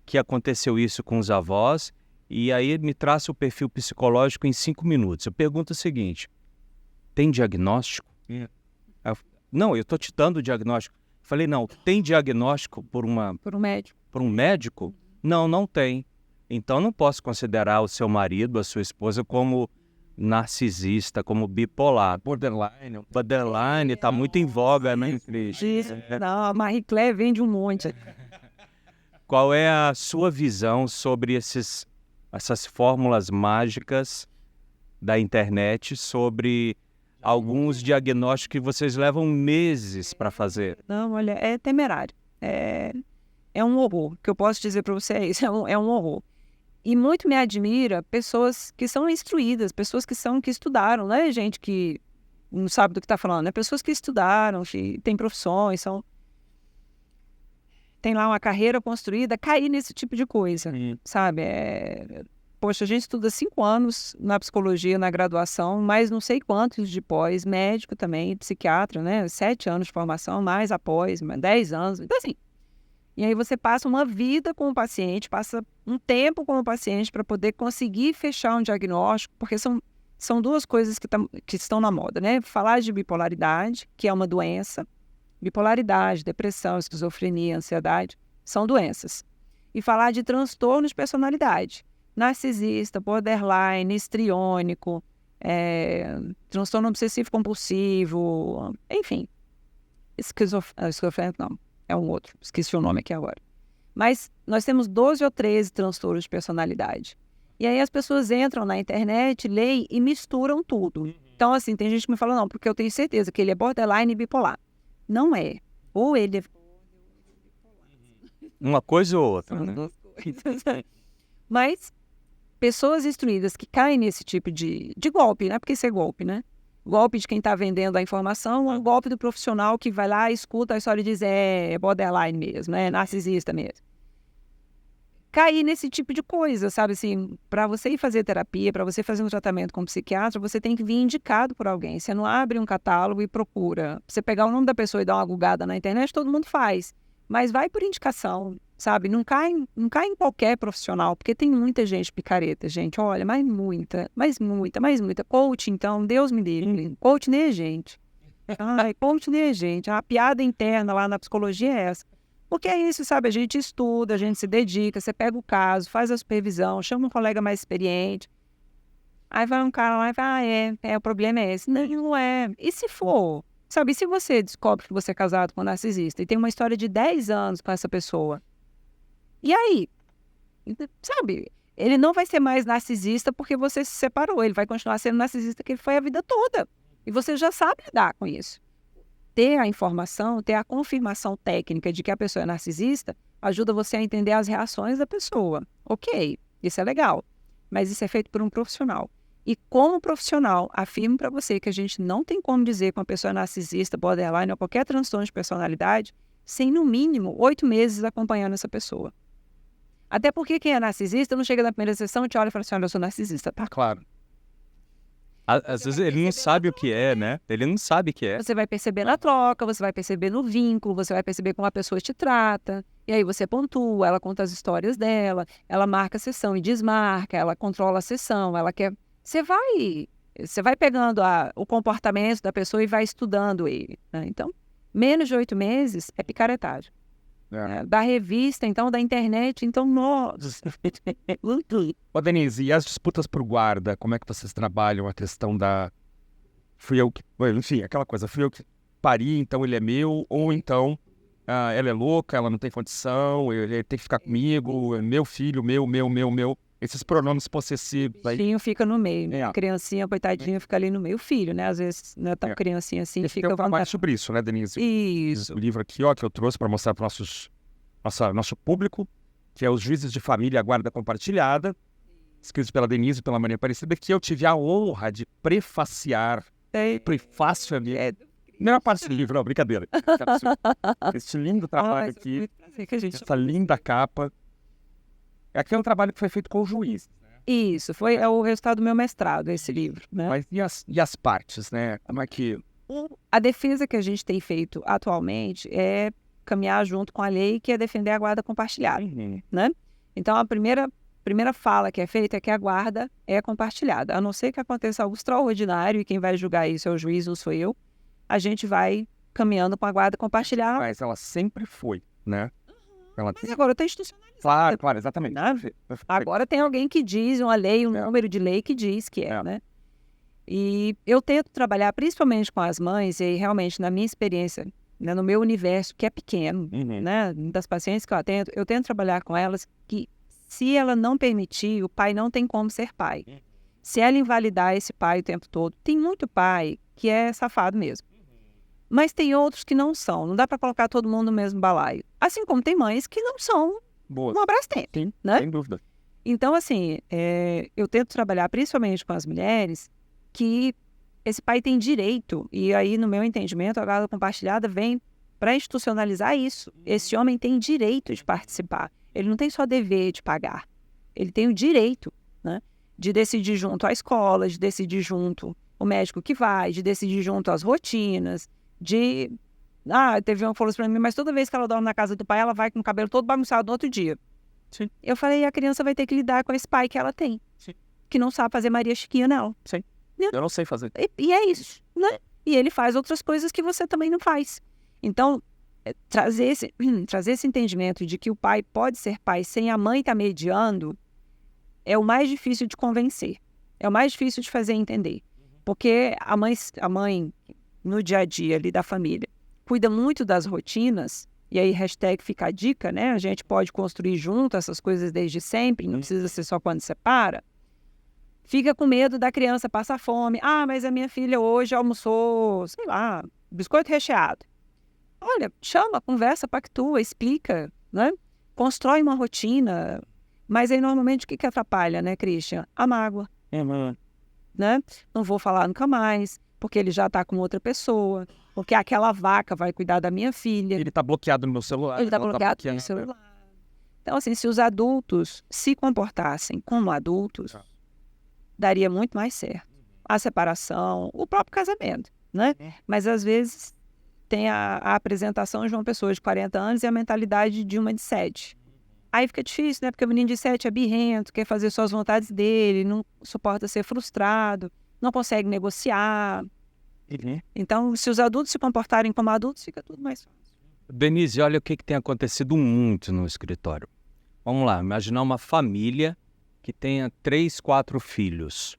que aconteceu isso com os avós, e aí ele me traça o perfil psicológico em 5 minutos. Eu pergunto o seguinte, tem diagnóstico? Não, eu estou te dando o diagnóstico. Falei, não, tem diagnóstico por um médico? Por um médico? Não, não tem. Então não posso considerar o seu marido, a sua esposa, como narcisista, como bipolar. Borderline está muito em voga, né, Cris? Não, a Marie Claire vende um monte. Qual é a sua visão sobre essas fórmulas mágicas da internet, sobre alguns diagnósticos que vocês levam meses para fazer? Não, olha, é temerário. É um horror. O que eu posso dizer para você é isso, é um horror. E muito me admira pessoas que são instruídas, pessoas que estudaram, não é gente que não sabe do que está falando, é pessoas que estudaram, que têm profissões, tem lá uma carreira construída, cair nesse tipo de coisa, sabe? Poxa, a gente estuda 5 anos na psicologia, na graduação, mais não sei quantos de pós, médico também, psiquiatra, né? 7 anos de formação, mais após, 10 anos, então assim. E aí você passa uma vida com o paciente, passa um tempo com o paciente para poder conseguir fechar um diagnóstico, porque são duas coisas que estão na moda, né? Falar de bipolaridade, que é uma doença, Bipolaridade, depressão, esquizofrenia, ansiedade, são doenças. E falar de transtornos de personalidade, narcisista, borderline, histriônico, transtorno obsessivo compulsivo, enfim. Esquizofrênico não, é um outro, esqueci o nome aqui agora. Mas nós temos 12 ou 13 transtornos de personalidade. E aí as pessoas entram na internet, leem e misturam tudo. Então, assim, tem gente que me fala, não, porque eu tenho certeza que ele é borderline e bipolar. Não é. Ou ele é... Uma coisa ou outra, né? Mas pessoas instruídas que caem nesse tipo de golpe, né? Porque isso é golpe, né? Golpe de quem está vendendo a informação, ou um golpe do profissional que vai lá, escuta a história e diz, é borderline mesmo, é narcisista mesmo. Cair nesse tipo de coisa, sabe? Assim, para você ir fazer terapia, para você fazer um tratamento com um psiquiatra, você tem que vir indicado por alguém. Você não abre um catálogo e procura. Você pegar o nome da pessoa e dar uma googada na internet, todo mundo faz. Mas vai por indicação, sabe? Não cai em qualquer profissional, porque tem muita gente picareta, gente. Olha, mas muita. Coach, então, Deus me livre. Coach nem é gente. Ai, coach nem é gente. A piada interna lá na psicologia é essa. Porque é isso, sabe? A gente estuda, a gente se dedica, você pega o caso, faz a supervisão, chama um colega mais experiente. Aí vai um cara lá e fala, o problema é esse. Não, não é. E se for? Sabe, e se você descobre que você é casado com um narcisista e tem uma história de 10 anos com essa pessoa? E aí? Sabe? Ele não vai ser mais narcisista porque você se separou. Ele vai continuar sendo narcisista que ele foi a vida toda. E você já sabe lidar com isso. Ter a informação, ter a confirmação técnica de que a pessoa é narcisista, ajuda você a entender as reações da pessoa. Ok, isso é legal. Mas isso é feito por um profissional. E como profissional, afirmo para você que a gente não tem como dizer que uma pessoa é narcisista, borderline ou qualquer transtorno de personalidade sem, no mínimo, 8 meses acompanhando essa pessoa. Até porque quem é narcisista não chega na primeira sessão e te olha e fala assim, olha, eu sou narcisista, tá? Claro. Às vezes ele não sabe o que é, né? Ele não sabe o que é. Você vai perceber na troca, você vai perceber no vínculo, você vai perceber como a pessoa te trata. E aí você pontua, ela conta as histórias dela, ela marca a sessão e desmarca, ela controla a sessão, ela quer... Você vai pegando o comportamento da pessoa e vai estudando ele, né? Então, menos de 8 meses é picaretagem. Da revista, então, da internet, então, nossa. Ô, Denise, e as disputas por guarda, como é que vocês trabalham a questão da... Enfim, aquela coisa, fui eu que pari, então ele é meu, ou então ela é louca, ela não tem condição, ele tem que ficar comigo, é meu filho, meu. Esses pronomes possessivos aí. O filho fica no meio, né? É. A criancinha, coitadinha, fica ali no meio. O filho, né? Às vezes não é tão criancinha assim, Tem fica um trabalho sobre isso, né, Denise? Isso. O livro aqui, ó, que eu trouxe para mostrar para o nosso público, que é Os Juízes de Família, a Guarda Compartilhada, escrito pela Denise e pela Maria Aparecida, que eu tive a honra de prefaciar. Prefácio é minha. Não é uma parte do livro, não, brincadeira. Este lindo trabalho aqui, essa linda capa. Aqui é um trabalho que foi feito com o juiz. Isso, é o resultado do meu mestrado, esse livro, né? Mas e as partes, né? Como é que... A defesa que a gente tem feito atualmente é caminhar junto com a lei, que é defender a guarda compartilhada, né? Então, a primeira fala que é feita é que a guarda é compartilhada. A não ser que aconteça algo extraordinário, e quem vai julgar isso é o juiz, não sou eu, a gente vai caminhando com a guarda compartilhada. Mas ela sempre foi, né? Mas agora está institucionalizada. Claro, exatamente. Né? Agora tem alguém que diz, uma lei, número de lei que diz que né? E eu tento trabalhar principalmente com as mães, e realmente na minha experiência, né, no meu universo, que é pequeno, né, das pacientes que eu atendo, eu tento trabalhar com elas que, se ela não permitir, o pai não tem como ser pai. Se ela invalidar esse pai o tempo todo, tem muito pai que é safado mesmo. Mas tem outros que não são. Não dá para colocar todo mundo no mesmo balaio. Assim como tem mães que não são um abrastempo, né? Sem dúvida. Então, assim, eu tento trabalhar principalmente com as mulheres que esse pai tem direito, e aí, no meu entendimento, a guarda compartilhada vem para institucionalizar isso. Esse homem tem direito de participar. Ele não tem só dever de pagar. Ele tem o direito, né, de decidir junto à escola, de decidir junto o médico que vai, de decidir junto às rotinas, teve uma que falou isso pra mim, mas toda vez que ela dorme na casa do pai, ela vai com o cabelo todo bagunçado no outro dia. Sim. Eu falei, a criança vai ter que lidar com esse pai que ela tem. Sim. Que não sabe fazer Maria Chiquinha, não. Sim. Eu não sei fazer. E é isso, né? E ele faz outras coisas que você também não faz. Então, trazer esse entendimento de que o pai pode ser pai sem a mãe estar mediando é o mais difícil de convencer, é o mais difícil de fazer entender. Porque a mãe, no dia a dia ali da família, cuida muito das rotinas, e aí hashtag fica a dica, né? A gente pode construir junto essas coisas desde sempre, não precisa ser só quando separa. Fica com medo da criança passar fome. Ah, mas a minha filha hoje almoçou, sei lá, biscoito recheado. Olha, chama, conversa, pactua, explica, né? Constrói uma rotina. Mas aí, normalmente, o que atrapalha, né, Christian? A mágoa. Né? Não vou falar nunca mais, porque ele já está com outra pessoa, porque aquela vaca vai cuidar da minha filha. Ele está bloqueado no meu celular. Ele está bloqueado no meu celular. Então, assim, se os adultos se comportassem como adultos, daria muito mais certo. A separação, o próprio casamento, né? Mas, às vezes, tem a apresentação de uma pessoa de 40 anos e a mentalidade de uma de 7. Aí fica difícil, né? Porque o menino de 7 é birrento, quer fazer só as vontades dele, não suporta ser frustrado, não consegue negociar. Então, se os adultos se comportarem como adultos, fica tudo mais fácil. Denise, olha o que tem acontecido muito no escritório. Vamos lá, imaginar uma família que tenha 3, 4 filhos.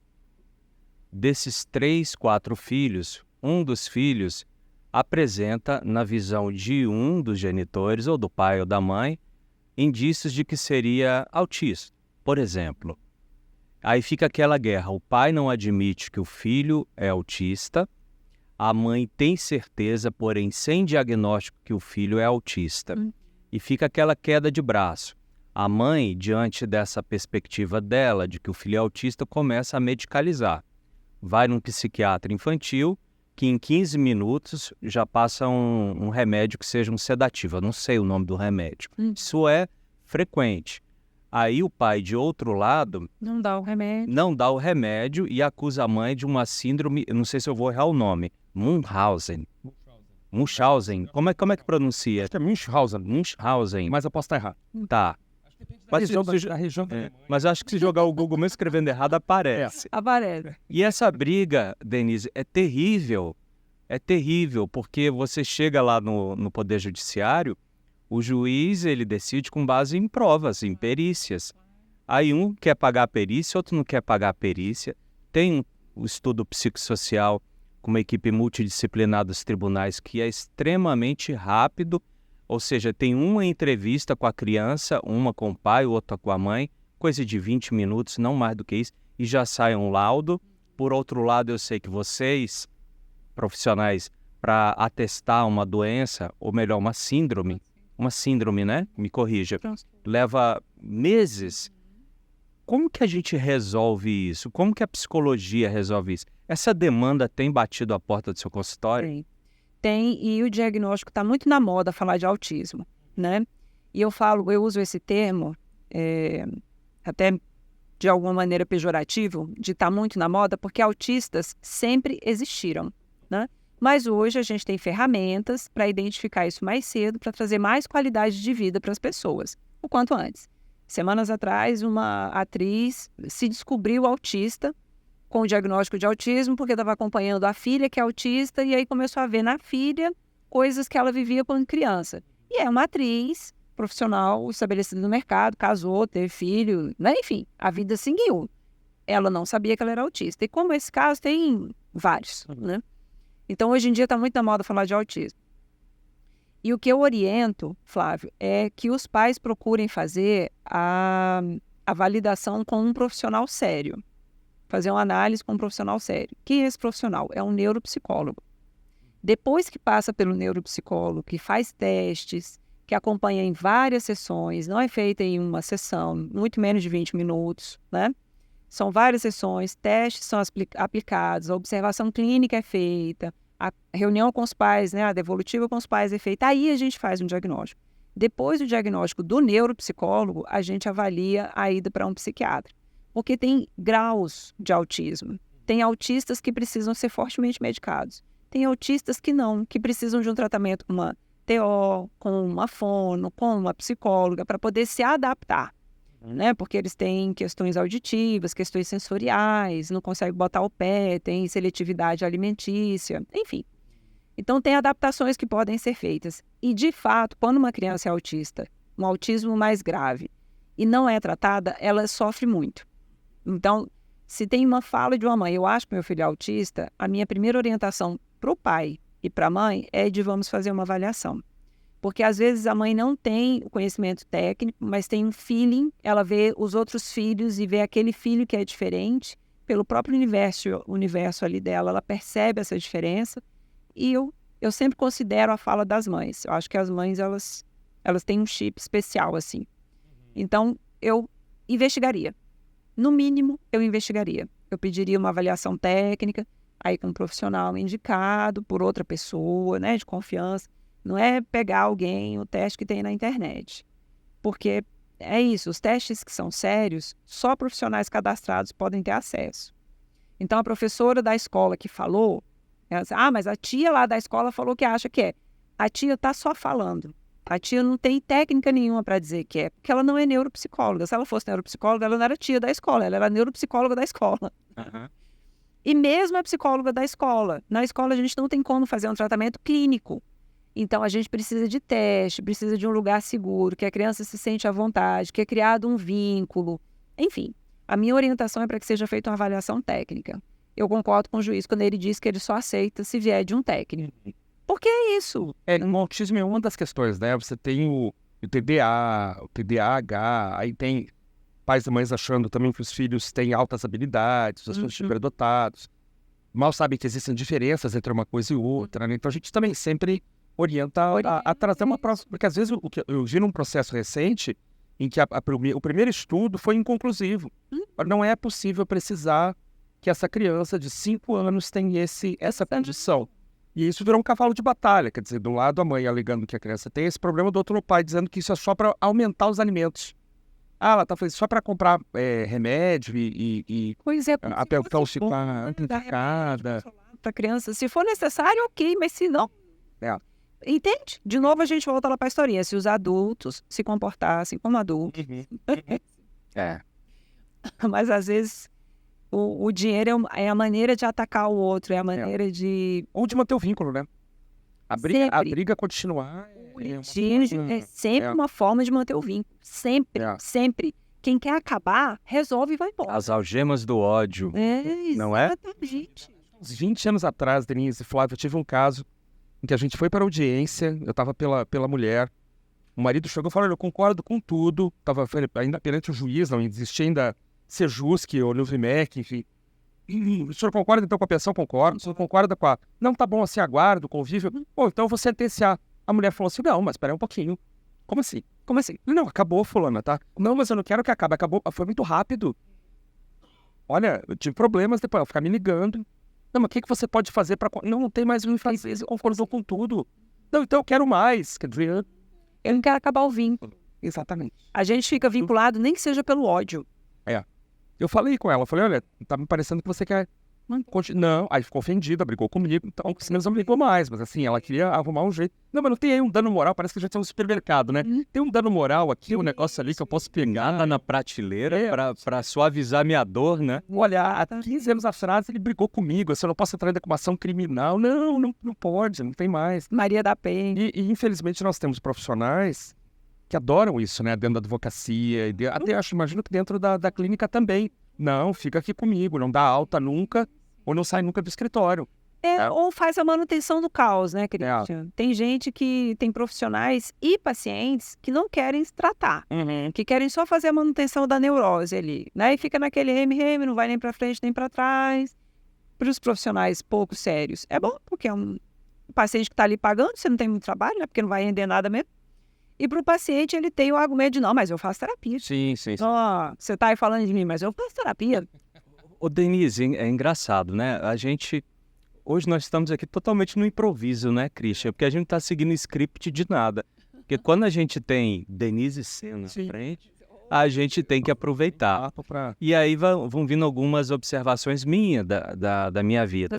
Desses 3, 4 filhos, um dos filhos apresenta, na visão de um dos genitores, ou do pai ou da mãe, indícios de que seria autista, por exemplo. Aí fica aquela guerra, o pai não admite que o filho é autista, a mãe tem certeza, porém sem diagnóstico, que o filho é autista. E fica aquela queda de braço. A mãe, diante dessa perspectiva dela, de que o filho é autista, começa a medicalizar. Vai num psiquiatra infantil, que em 15 minutos já passa um remédio que seja um sedativo. Eu não sei o nome do remédio. Isso é frequente. Aí o pai, de outro lado, não dá o remédio e acusa a mãe de uma síndrome, eu não sei se eu vou errar o nome, Munchausen. Como é que pronuncia? Acho que é Munchausen. Munchausen. Mas eu posso estar errado. Tá. Mas acho que se jogar o Google mesmo escrevendo errado, aparece. Aparece. E essa briga, Denise, é terrível. É terrível, porque você chega lá no Poder Judiciário, o juiz ele decide com base em provas, em perícias. Aí um quer pagar a perícia, outro não quer pagar a perícia. Tem um estudo psicossocial com uma equipe multidisciplinar dos tribunais que é extremamente rápido. Ou seja, tem uma entrevista com a criança, uma com o pai, outra com a mãe, coisa de 20 minutos, não mais do que isso, e já sai um laudo. Por outro lado, eu sei que vocês, profissionais, para atestar uma doença, ou melhor, uma síndrome, né? Me corrija, leva meses. Como que a gente resolve isso? Como que a psicologia resolve isso? Essa demanda tem batido a porta do seu consultório? Tem, e o diagnóstico está muito na moda falar de autismo, né? E eu uso esse termo, até de alguma maneira pejorativo, de estar muito na moda, porque autistas sempre existiram, né? Mas hoje a gente tem ferramentas para identificar isso mais cedo, para trazer mais qualidade de vida para as pessoas, o quanto antes. Semanas atrás, uma atriz se descobriu autista, com o diagnóstico de autismo, porque estava acompanhando a filha que é autista, e aí começou a ver na filha coisas que ela vivia quando criança. E é uma atriz profissional estabelecida no mercado, casou, teve filho, né? Enfim, a vida seguiu. Ela não sabia que ela era autista. E como esse caso, tem vários, né? Então, hoje em dia, está muito na moda falar de autismo. E o que eu oriento, Flávio, é que os pais procurem fazer a validação com um profissional sério. Fazer uma análise com um profissional sério. Quem é esse profissional? É um neuropsicólogo. Depois que passa pelo neuropsicólogo, que faz testes, que acompanha em várias sessões, não é feita em uma sessão, muito menos de 20 minutos, né? São várias sessões, testes são aplicados, a observação clínica é feita, a reunião com os pais, né, a devolutiva com os pais é feita, aí a gente faz um diagnóstico. Depois do diagnóstico do neuropsicólogo, a gente avalia a ida para um psiquiatra. Porque tem graus de autismo. Tem autistas que precisam ser fortemente medicados. Tem autistas que não, que precisam de um tratamento com uma TO, com uma fono, com uma psicóloga, para poder se adaptar. Né? Porque eles têm questões auditivas, questões sensoriais, não conseguem botar o pé, tem seletividade alimentícia, enfim. Então, tem adaptações que podem ser feitas. E, de fato, quando uma criança é autista, um autismo mais grave, e não é tratada, ela sofre muito. Então, se tem uma fala de uma mãe, eu acho que meu filho é autista, a minha primeira orientação para o pai e para a mãe é de vamos fazer uma avaliação. Porque, às vezes, a mãe não tem o conhecimento técnico, mas tem um feeling, ela vê os outros filhos e vê aquele filho que é diferente, pelo próprio universo ali dela, ela percebe essa diferença. E eu sempre considero a fala das mães. Eu acho que as mães, elas têm um chip especial, assim. Então, eu investigaria. No mínimo, eu investigaria. Eu pediria uma avaliação técnica, aí com um profissional indicado por outra pessoa, né, de confiança. Não é pegar alguém, o teste que tem na internet. Porque é isso, os testes que são sérios, só profissionais cadastrados podem ter acesso. Então, a professora da escola que falou, ela disse, mas a tia lá da escola falou que acha que é. A tia está só falando. A tia não tem técnica nenhuma para dizer que é, porque ela não é neuropsicóloga. Se ela fosse neuropsicóloga, ela não era tia da escola, ela era neuropsicóloga da escola. Uhum. E mesmo a psicóloga da escola. Na escola, a gente não tem como fazer um tratamento clínico. Então, a gente precisa de teste, precisa de um lugar seguro, que a criança se sente à vontade, que é criado um vínculo. Enfim, a minha orientação é para que seja feita uma avaliação técnica. Eu concordo com o juiz quando ele diz que ele só aceita se vier de um técnico. Porque é isso. No autismo é uma das questões, né? Você tem o TDA, o TDAH, aí tem pais e mães achando também que os filhos têm altas habilidades, os filhos superdotados. Mal sabem que existem diferenças entre uma coisa e outra, né? Então a gente também sempre orienta a trazer uma próxima. Porque às vezes eu vi num processo recente em que o primeiro estudo foi inconclusivo. Não é possível precisar que essa criança de 5 anos tenha essa condição. E isso virou um cavalo de batalha. Quer dizer, de um lado a mãe alegando que a criança tem esse problema, do outro o pai dizendo que isso é só para aumentar os alimentos. Ela está fazendo só para comprar remédio e Pois é, a pensão ficar amplificada. Para a criança, se for necessário, ok, mas se não... Entende? De novo, a gente volta lá para a historinha. Se os adultos se comportassem como adultos. Mas, às vezes, o dinheiro é a maneira de atacar o outro, é a maneira de... Ou de manter o vínculo, né? A briga continuar... É sempre uma forma de manter o vínculo. Sempre, sempre. Quem quer acabar, resolve e vai embora. As algemas do ódio, não é? Exatamente. Uns 20 anos atrás, Denise e Flávio, eu tive um caso em que a gente foi para a audiência, eu estava pela mulher, o marido chegou e falou, eu concordo com tudo, estava ainda perante o juiz, não existia ainda Sejusc ou Nuvimec, enfim. O senhor concorda então com a pensão? Concordo. O senhor concorda com a... Não, tá bom, assim, aguardo, convívio. Bom, então eu vou sentenciar. A mulher falou assim, não, mas espera aí um pouquinho. Como assim? Como assim? Não, acabou, fulana, tá? Não, mas eu não quero que acabe, acabou, foi muito rápido. Olha, eu tive problemas depois, ela ficar me ligando. Não, mas o que você pode fazer para... Não tem mais o que fazer, você concordou com tudo. Não, então eu quero mais. Quer dizer, eu não quero acabar o vínculo. Exatamente. A gente fica vinculado, nem que seja pelo ódio. Eu falei com ela, falei, olha, tá me parecendo que você quer... Não, aí ficou ofendida, brigou comigo, então não brigou mais, mas assim, ela queria arrumar um jeito. Não, mas não tem aí um dano moral, parece que já tem um supermercado, né? Tem um dano moral aqui, um negócio ali que eu posso pegar. Nada na prateleira pra suavizar minha dor, né? Olha, há 15 anos atrás ele brigou comigo, assim, eu não posso entrar ainda com uma ação criminal. Não pode, não tem mais. Maria da Penha. E infelizmente nós temos profissionais que adoram isso, né? Dentro da advocacia, até imagino que dentro da clínica também. Não, fica aqui comigo, não dá alta nunca, ou não sai nunca do escritório. Ou faz a manutenção do caos, né, Cristian? Tem gente tem profissionais e pacientes que não querem se tratar, que querem só fazer a manutenção da neurose ali, né? E fica naquele reme-reme, não vai nem para frente nem para trás. Para os profissionais pouco sérios, é bom, porque é um paciente que está ali pagando, você não tem muito trabalho, né? Porque não vai render nada mesmo. E para o paciente, ele tem o argumento de, não, mas eu faço terapia. Sim. Você está aí falando de mim, mas eu faço terapia. Ô, Denise, é engraçado, né? Hoje nós estamos aqui totalmente no improviso, né, Christian? Porque a gente não está seguindo script de nada. Porque quando a gente tem Denise Sena na frente, a gente tem que aproveitar. E aí vão vindo algumas observações minhas da minha vida.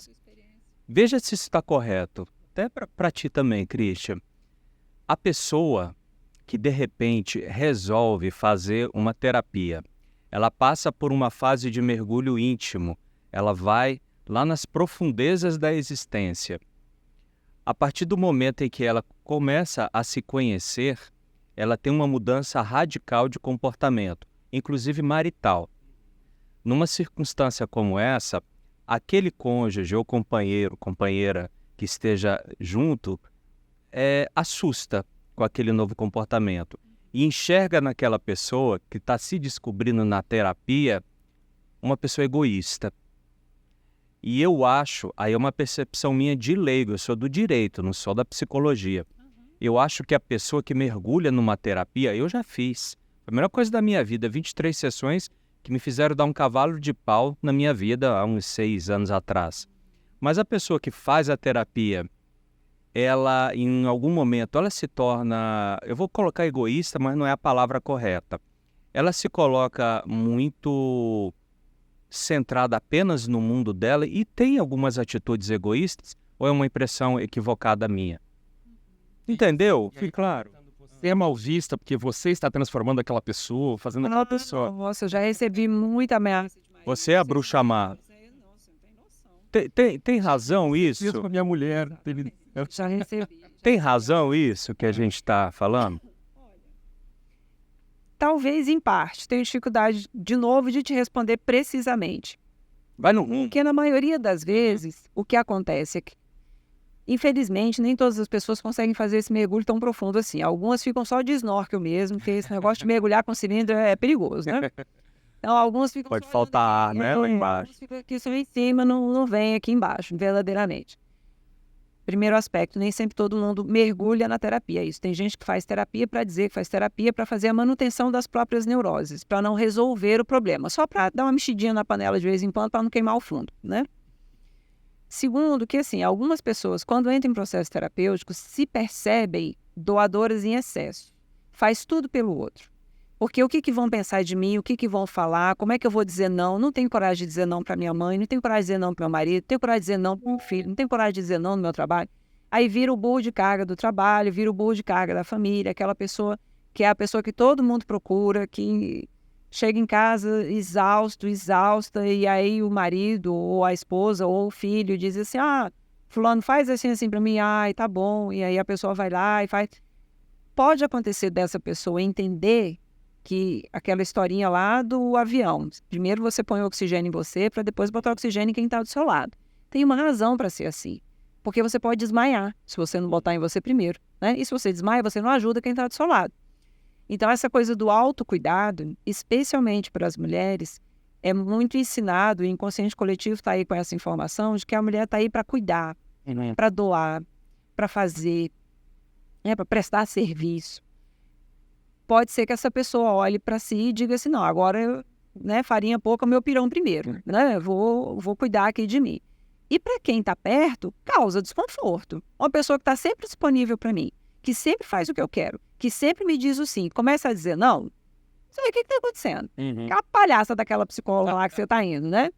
Veja se isso está correto. Até para ti também, Christian. A pessoa que, de repente, resolve fazer uma terapia, ela passa por uma fase de mergulho íntimo, ela vai lá nas profundezas da existência. A partir do momento em que ela começa a se conhecer, ela tem uma mudança radical de comportamento, inclusive marital. Numa circunstância como essa, aquele cônjuge ou companheiro, companheira que esteja junto, assusta com aquele novo comportamento e enxerga naquela pessoa que está se descobrindo na terapia uma pessoa egoísta. E eu acho, aí é uma percepção minha de leigo, eu sou do direito, não sou da psicologia. Eu acho que a pessoa que mergulha numa terapia, eu já fiz. A melhor coisa da minha vida, 23 sessões que me fizeram dar um cavalo de pau na minha vida há uns 6 anos atrás. Mas a pessoa que faz a terapia, ela, em algum momento, ela se torna, eu vou colocar egoísta, mas não é a palavra correta. Ela se coloca muito centrada apenas no mundo dela e tem algumas atitudes egoístas, ou é uma impressão equivocada minha? Entendeu? Fique claro. Você é mal vista porque você está transformando aquela pessoa, fazendo aquela pessoa. Nossa, eu já recebi muita ameaça de marido. Você é a bruxa má. Nossa, você não tem noção. Tem razão Isso isso? com a minha mulher. Já recebi. Tem razão isso que a gente está falando? Talvez, em parte, tenho dificuldade, de novo, de te responder precisamente. Vai no rumo. Porque, na maioria das vezes, o que acontece é que, infelizmente, nem todas as pessoas conseguem fazer esse mergulho tão profundo assim. Algumas ficam só de snorkel mesmo, porque esse negócio de mergulhar com cilindro é perigoso, né? Então, alguns ficam Pode só faltar ar, olhando né? Lá embaixo. alguns ficam aqui só em cima, não vem aqui embaixo, verdadeiramente. Primeiro aspecto, nem sempre todo mundo mergulha na terapia. Isso, tem gente que faz terapia para dizer que faz terapia para fazer a manutenção das próprias neuroses, para não resolver o problema, só para dar uma mexidinha na panela de vez em quando para não queimar o fundo, né? Segundo, que assim, algumas pessoas, quando entram em processo terapêutico, se percebem doadoras em excesso. Faz tudo pelo outro. Porque o que vão pensar de mim, o que vão falar, como é que eu vou dizer não? Não tenho coragem de dizer não para minha mãe, não tenho coragem de dizer não para meu marido, não tenho coragem de dizer não para meu filho, não tenho coragem de dizer não no meu trabalho. Aí vira o burro de carga do trabalho, vira o burro de carga da família, aquela pessoa que é a pessoa que todo mundo procura, que chega em casa exausta, e aí o marido, ou a esposa, ou o filho diz assim, fulano, faz assim para mim, ai, tá bom, e aí a pessoa vai lá e faz. Pode acontecer dessa pessoa entender que aquela historinha lá do avião, primeiro você põe o oxigênio em você, para depois botar o oxigênio em quem está do seu lado. Tem uma razão para ser assim, porque você pode desmaiar, se você não botar em você primeiro, né? E se você desmaia, você não ajuda quem está do seu lado. Então, essa coisa do autocuidado, especialmente para as mulheres, é muito ensinado, e o inconsciente coletivo está aí com essa informação de que a mulher está aí para cuidar, para doar, para fazer, para prestar serviço. Pode ser que essa pessoa olhe para si e diga assim, não, agora, farinha pouca, meu pirão primeiro, né? Vou cuidar aqui de mim. E para quem está perto, causa desconforto. Uma pessoa que está sempre disponível para mim, que sempre faz o que eu quero, que sempre me diz o sim, começa a dizer não, isso aí, o que está acontecendo? Aquela palhaça daquela psicóloga lá que você está indo, né?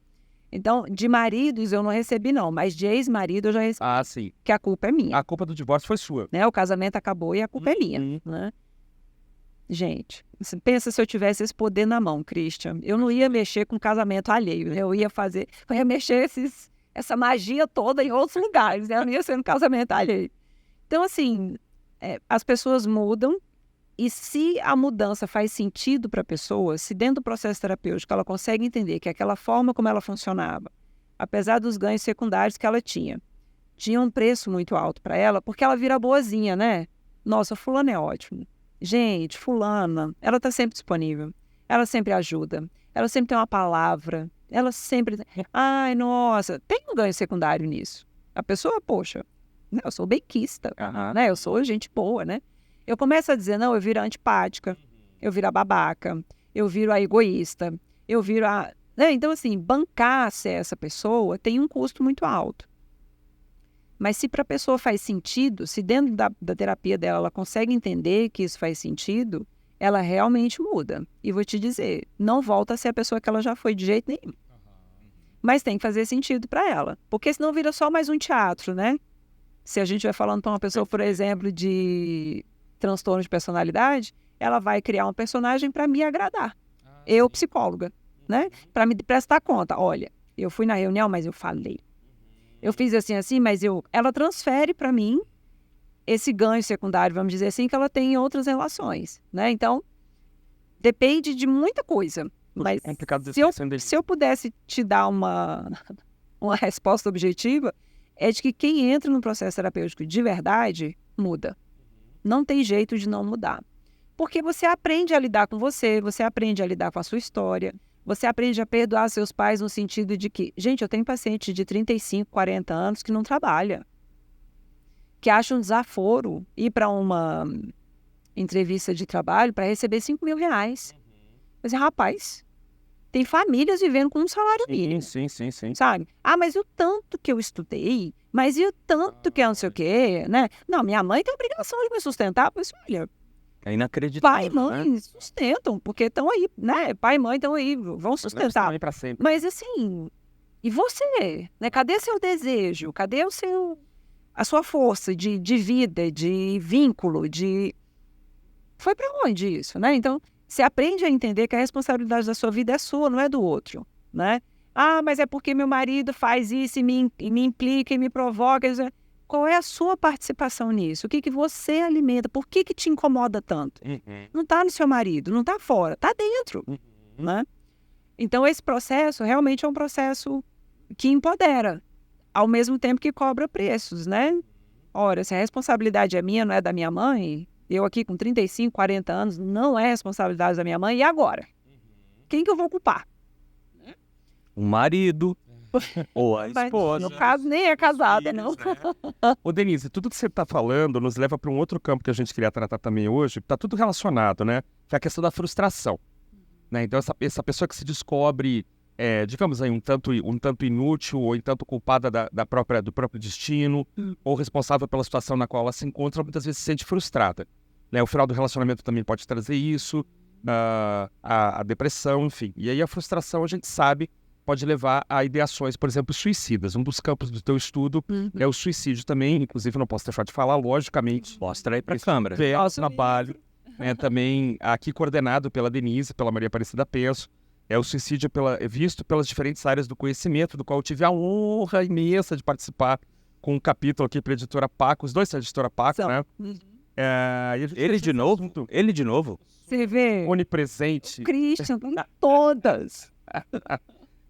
Então, de maridos eu não recebi não, mas de ex-marido eu já recebi. Ah, sim. Que a culpa é minha. A culpa do divórcio foi sua. Né? O casamento acabou e a culpa é minha, né? Gente, pensa se eu tivesse esse poder na mão, Christian. Eu não ia mexer com casamento alheio, né? Eu ia mexer essa magia toda em outros lugares, né? Eu não ia ser no casamento alheio. Então, assim, as pessoas mudam e se a mudança faz sentido para a pessoa, se dentro do processo terapêutico ela consegue entender que aquela forma como ela funcionava, apesar dos ganhos secundários que ela tinha um preço muito alto para ela, porque ela vira boazinha, né? Nossa, fulano é ótimo. Gente, fulana, ela está sempre disponível, ela sempre ajuda, ela sempre tem uma palavra, ela sempre... Ai, nossa, tem um ganho secundário nisso. A pessoa, poxa, eu sou benquista, né? Eu sou gente boa, né? Eu começo a dizer, não, eu viro a antipática, eu viro a babaca, eu viro a egoísta, eu viro a... Né? Então, assim, bancar-se essa pessoa tem um custo muito alto. Mas se para a pessoa faz sentido, se dentro da terapia dela ela consegue entender que isso faz sentido, ela realmente muda. E vou te dizer, não volta a ser a pessoa que ela já foi de jeito nenhum. Mas tem que fazer sentido para ela. Porque senão vira só mais um teatro, né? Se a gente vai falando para uma pessoa, por exemplo, de transtorno de personalidade, ela vai criar um personagem para me agradar. Eu, psicóloga, né? Para me prestar conta. Olha, eu fui na reunião, mas eu falei. Eu fiz assim, mas ela transfere para mim esse ganho secundário, vamos dizer assim, que ela tem em outras relações, né? Então, depende de muita coisa. Mas complicado se eu pudesse te dar uma resposta objetiva, é de que quem entra no processo terapêutico de verdade, muda. Não tem jeito de não mudar. Porque você aprende a lidar com você aprende a lidar com a sua história, você aprende a perdoar seus pais no sentido de que, gente, eu tenho paciente de 35, 40 anos que não trabalha, que acha um desaforo ir para uma entrevista de trabalho para receber 5 mil reais. Mas, rapaz, tem famílias vivendo com um salário mínimo. Sim. Sabe? Ah, mas e o tanto que eu estudei? Mas e o tanto que eu não sei o quê, né? Não, minha mãe tem a obrigação de me sustentar. Mas, olha, É inacreditável. pai e mãe sustentam, porque estão aí, né? Pai e mãe estão aí, vão sustentar. Para sempre. Mas assim, e você? Né? Cadê seu desejo? Cadê a sua força de vida, de vínculo, Foi para onde isso, né? Então, você aprende a entender que a responsabilidade da sua vida é sua, não é do outro, né? Ah, mas é porque meu marido faz isso e me implica e me provoca. Qual é a sua participação nisso? O que você alimenta? Por que te incomoda tanto? Não está no seu marido, não está fora, está dentro, né? Então, esse processo realmente é um processo que empodera, ao mesmo tempo que cobra preços, né? Ora, se a responsabilidade é minha, não é da minha mãe, eu aqui com 35, 40 anos, não é responsabilidade da minha mãe, e agora? Quem que eu vou culpar? O marido ou a esposa. No caso, nem é casada, não. Ô, Denise, tudo que você está falando nos leva para um outro campo que a gente queria tratar também hoje, está tudo relacionado, né? Que é a questão da frustração. Né? Então, essa pessoa que se descobre, digamos aí, um tanto inútil ou um tanto culpada do próprio destino, ou responsável pela situação na qual ela se encontra, muitas vezes se sente frustrada. Né? O final do relacionamento também pode trazer isso, a depressão, enfim. E aí a frustração, a gente sabe, pode levar a ideações, por exemplo, suicidas. Um dos campos do teu estudo é o suicídio também, inclusive não posso deixar de falar, logicamente. Mostra aí para a câmera. Trabalho, né, também aqui coordenado pela Denise, pela Maria Aparecida Peço, é o suicídio visto pelas diferentes áreas do conhecimento, do qual eu tive a honra imensa de participar com um capítulo aqui para a editora Paco, os dois são da editora Paco, né? Ele de novo? Ele de novo? Você vê? Onipresente. Christian, todas.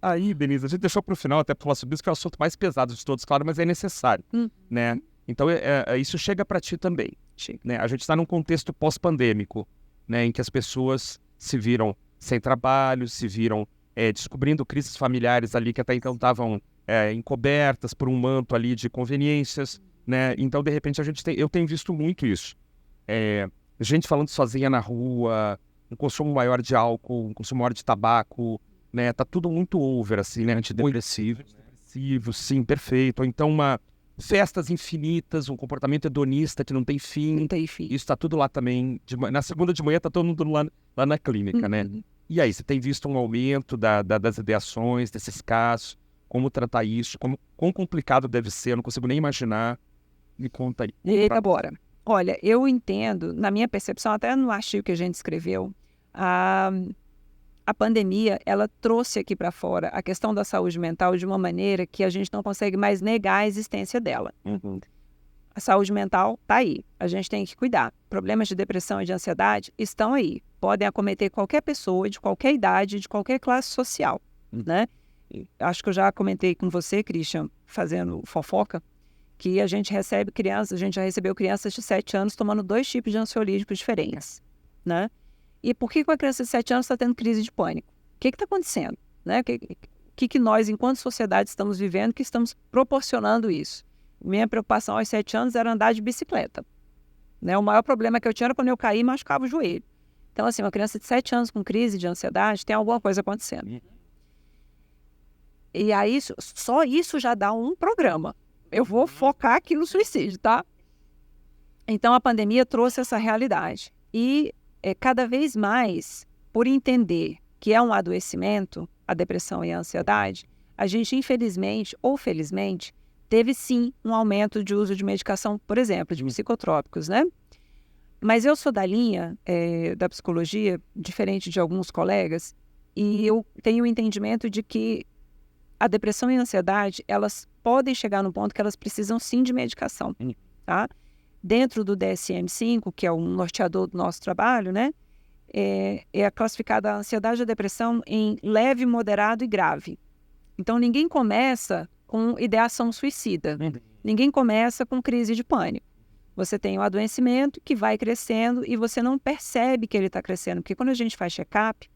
Aí, Denise, a gente deixou para o final até para falar sobre isso, que é o assunto mais pesado de todos, claro, mas é necessário, né? Então, isso chega para ti também. Né? A gente está num contexto pós-pandêmico, né, em que as pessoas se viram sem trabalho, se viram descobrindo crises familiares ali que até então estavam encobertas por um manto ali de conveniências, né? Então, de repente, eu tenho visto muito isso. Gente falando sozinha na rua, um consumo maior de álcool, um consumo maior de tabaco, né? Tá tudo muito over, assim, né? Antidepressivo, sim, perfeito. Ou então festas infinitas, um comportamento hedonista que não tem fim. Não tem fim. Isso tá tudo lá também. Na segunda de manhã tá todo mundo lá na clínica, né? E aí, você tem visto um aumento das ideações, desses casos, como tratar isso, quão complicado deve ser, eu não consigo nem imaginar. Me conta aí. Eita, bora. Olha, eu entendo, na minha percepção, até no artigo que a gente escreveu, a pandemia, ela trouxe aqui para fora a questão da saúde mental de uma maneira que a gente não consegue mais negar a existência dela. A saúde mental está aí, a gente tem que cuidar. Problemas de depressão e de ansiedade estão aí, podem acometer qualquer pessoa, de qualquer idade, de qualquer classe social, né? Acho que eu já comentei com você, Christian, fazendo fofoca, que a gente já recebeu crianças de 7 anos tomando 2 tipos de ansiolíticos diferentes, né? E por que uma criança de 7 anos está tendo crise de pânico? O que está acontecendo? Né? O que nós, enquanto sociedade, estamos vivendo que estamos proporcionando isso? Minha preocupação aos 7 anos era andar de bicicleta. Né? O maior problema que eu tinha era quando eu caí e machucava o joelho. Então, assim, uma criança de 7 anos com crise de ansiedade, tem alguma coisa acontecendo. E aí, só isso já dá um programa. Eu vou focar aqui no suicídio, tá? Então, a pandemia trouxe essa realidade. E cada vez mais, por entender que é um adoecimento, a depressão e a ansiedade, a gente, infelizmente ou felizmente, teve sim um aumento de uso de medicação, por exemplo, de psicotrópicos, né? Mas eu sou da linha da psicologia, diferente de alguns colegas, e eu tenho o entendimento de que a depressão e a ansiedade, elas podem chegar no ponto que elas precisam sim de medicação, tá? Dentro do DSM-5, que é o norteador do nosso trabalho, né? É classificada a ansiedade e a depressão em leve, moderado e grave. Então, ninguém começa com ideação suicida. Ninguém começa com crise de pânico. Você tem um adoecimento que vai crescendo e você não percebe que ele está crescendo. Porque quando a gente faz check-up,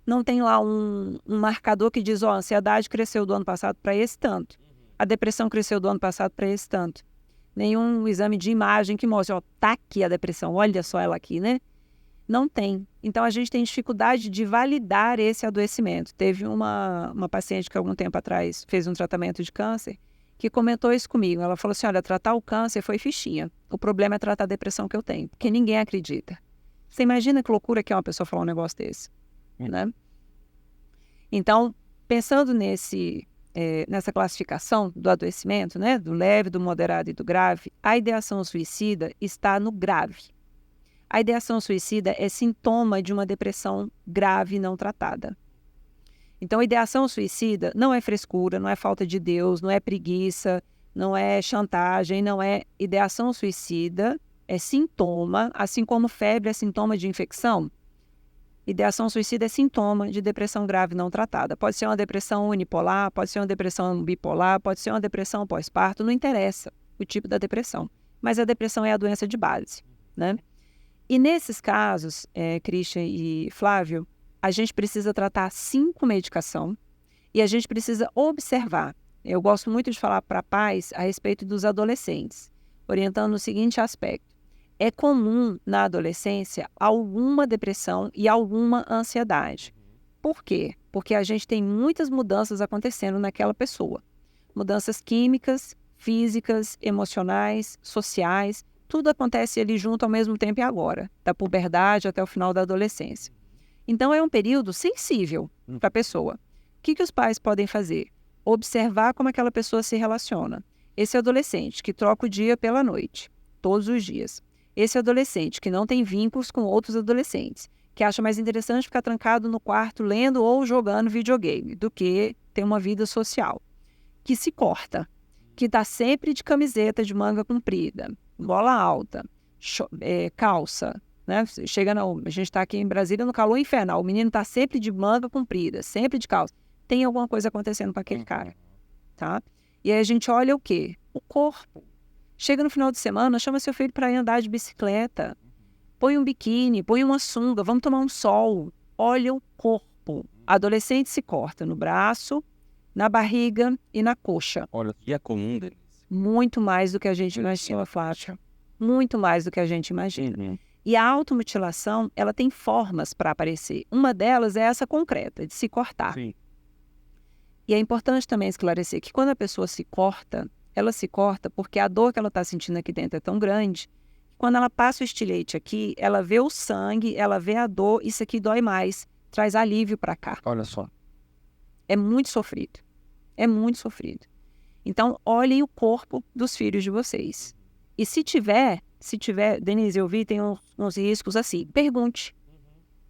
não tem lá um marcador que diz, a ansiedade cresceu do ano passado para esse tanto. A depressão cresceu do ano passado para esse tanto. Nenhum exame de imagem que mostre, tá aqui a depressão, olha só ela aqui, né? Não tem. Então, a gente tem dificuldade de validar esse adoecimento. Teve uma paciente que, algum tempo atrás, fez um tratamento de câncer, que comentou isso comigo. Ela falou assim, olha, tratar o câncer foi fichinha. O problema é tratar a depressão que eu tenho, porque ninguém acredita. Você imagina que loucura que é uma pessoa falar um negócio desse, né? Então, pensando nessa classificação do adoecimento, né, do leve, do moderado e do grave, a ideação suicida está no grave. A ideação suicida é sintoma de uma depressão grave não tratada. Então, a ideação suicida não é frescura, não é falta de Deus, não é preguiça, não é chantagem, não é ideação suicida, é sintoma, assim como febre é sintoma de infecção. Ideação suicida é sintoma de depressão grave não tratada. Pode ser uma depressão unipolar, pode ser uma depressão bipolar, pode ser uma depressão pós-parto, não interessa o tipo da depressão. Mas a depressão é a doença de base, né? E nesses casos, Christian e Flávio, a gente precisa tratar sim com medicação e a gente precisa observar. Eu gosto muito de falar para pais a respeito dos adolescentes, orientando no seguinte aspecto. É comum na adolescência alguma depressão e alguma ansiedade. Por quê? Porque a gente tem muitas mudanças acontecendo naquela pessoa. Mudanças químicas, físicas, emocionais, sociais, tudo acontece ali junto ao mesmo tempo e agora, da puberdade até o final da adolescência. Então, é um período sensível para a pessoa. O que os pais podem fazer? Observar como aquela pessoa se relaciona. Esse adolescente que troca o dia pela noite, todos os dias. Esse adolescente que não tem vínculos com outros adolescentes, que acha mais interessante ficar trancado no quarto lendo ou jogando videogame do que ter uma vida social. Que se corta, que está sempre de camiseta de manga comprida, gola alta, calça, né? A gente está aqui em Brasília no calor infernal, o menino está sempre de manga comprida, sempre de calça. Tem alguma coisa acontecendo com aquele cara, tá? E aí a gente olha o quê? O corpo. Chega no final de semana, chama seu filho para ir andar de bicicleta, põe um biquíni, põe uma sunga, vamos tomar um sol. Olha o corpo. Adolescente se corta no braço, na barriga e na coxa. Olha, e é comum deles? Muito mais do que a gente imagina, Flávio. Muito mais do que a gente imagina. E a automutilação, ela tem formas para aparecer. Uma delas é essa concreta, de se cortar. Sim. E é importante também esclarecer que quando a pessoa se corta, ela se corta porque a dor que ela está sentindo aqui dentro é tão grande. Quando ela passa o estilete aqui, ela vê o sangue, ela vê a dor, isso aqui dói mais, traz alívio para cá. Olha só. É muito sofrido. É muito sofrido. Então, olhem o corpo dos filhos de vocês. E se tiver, Denise, eu vi, tem uns riscos assim, pergunte.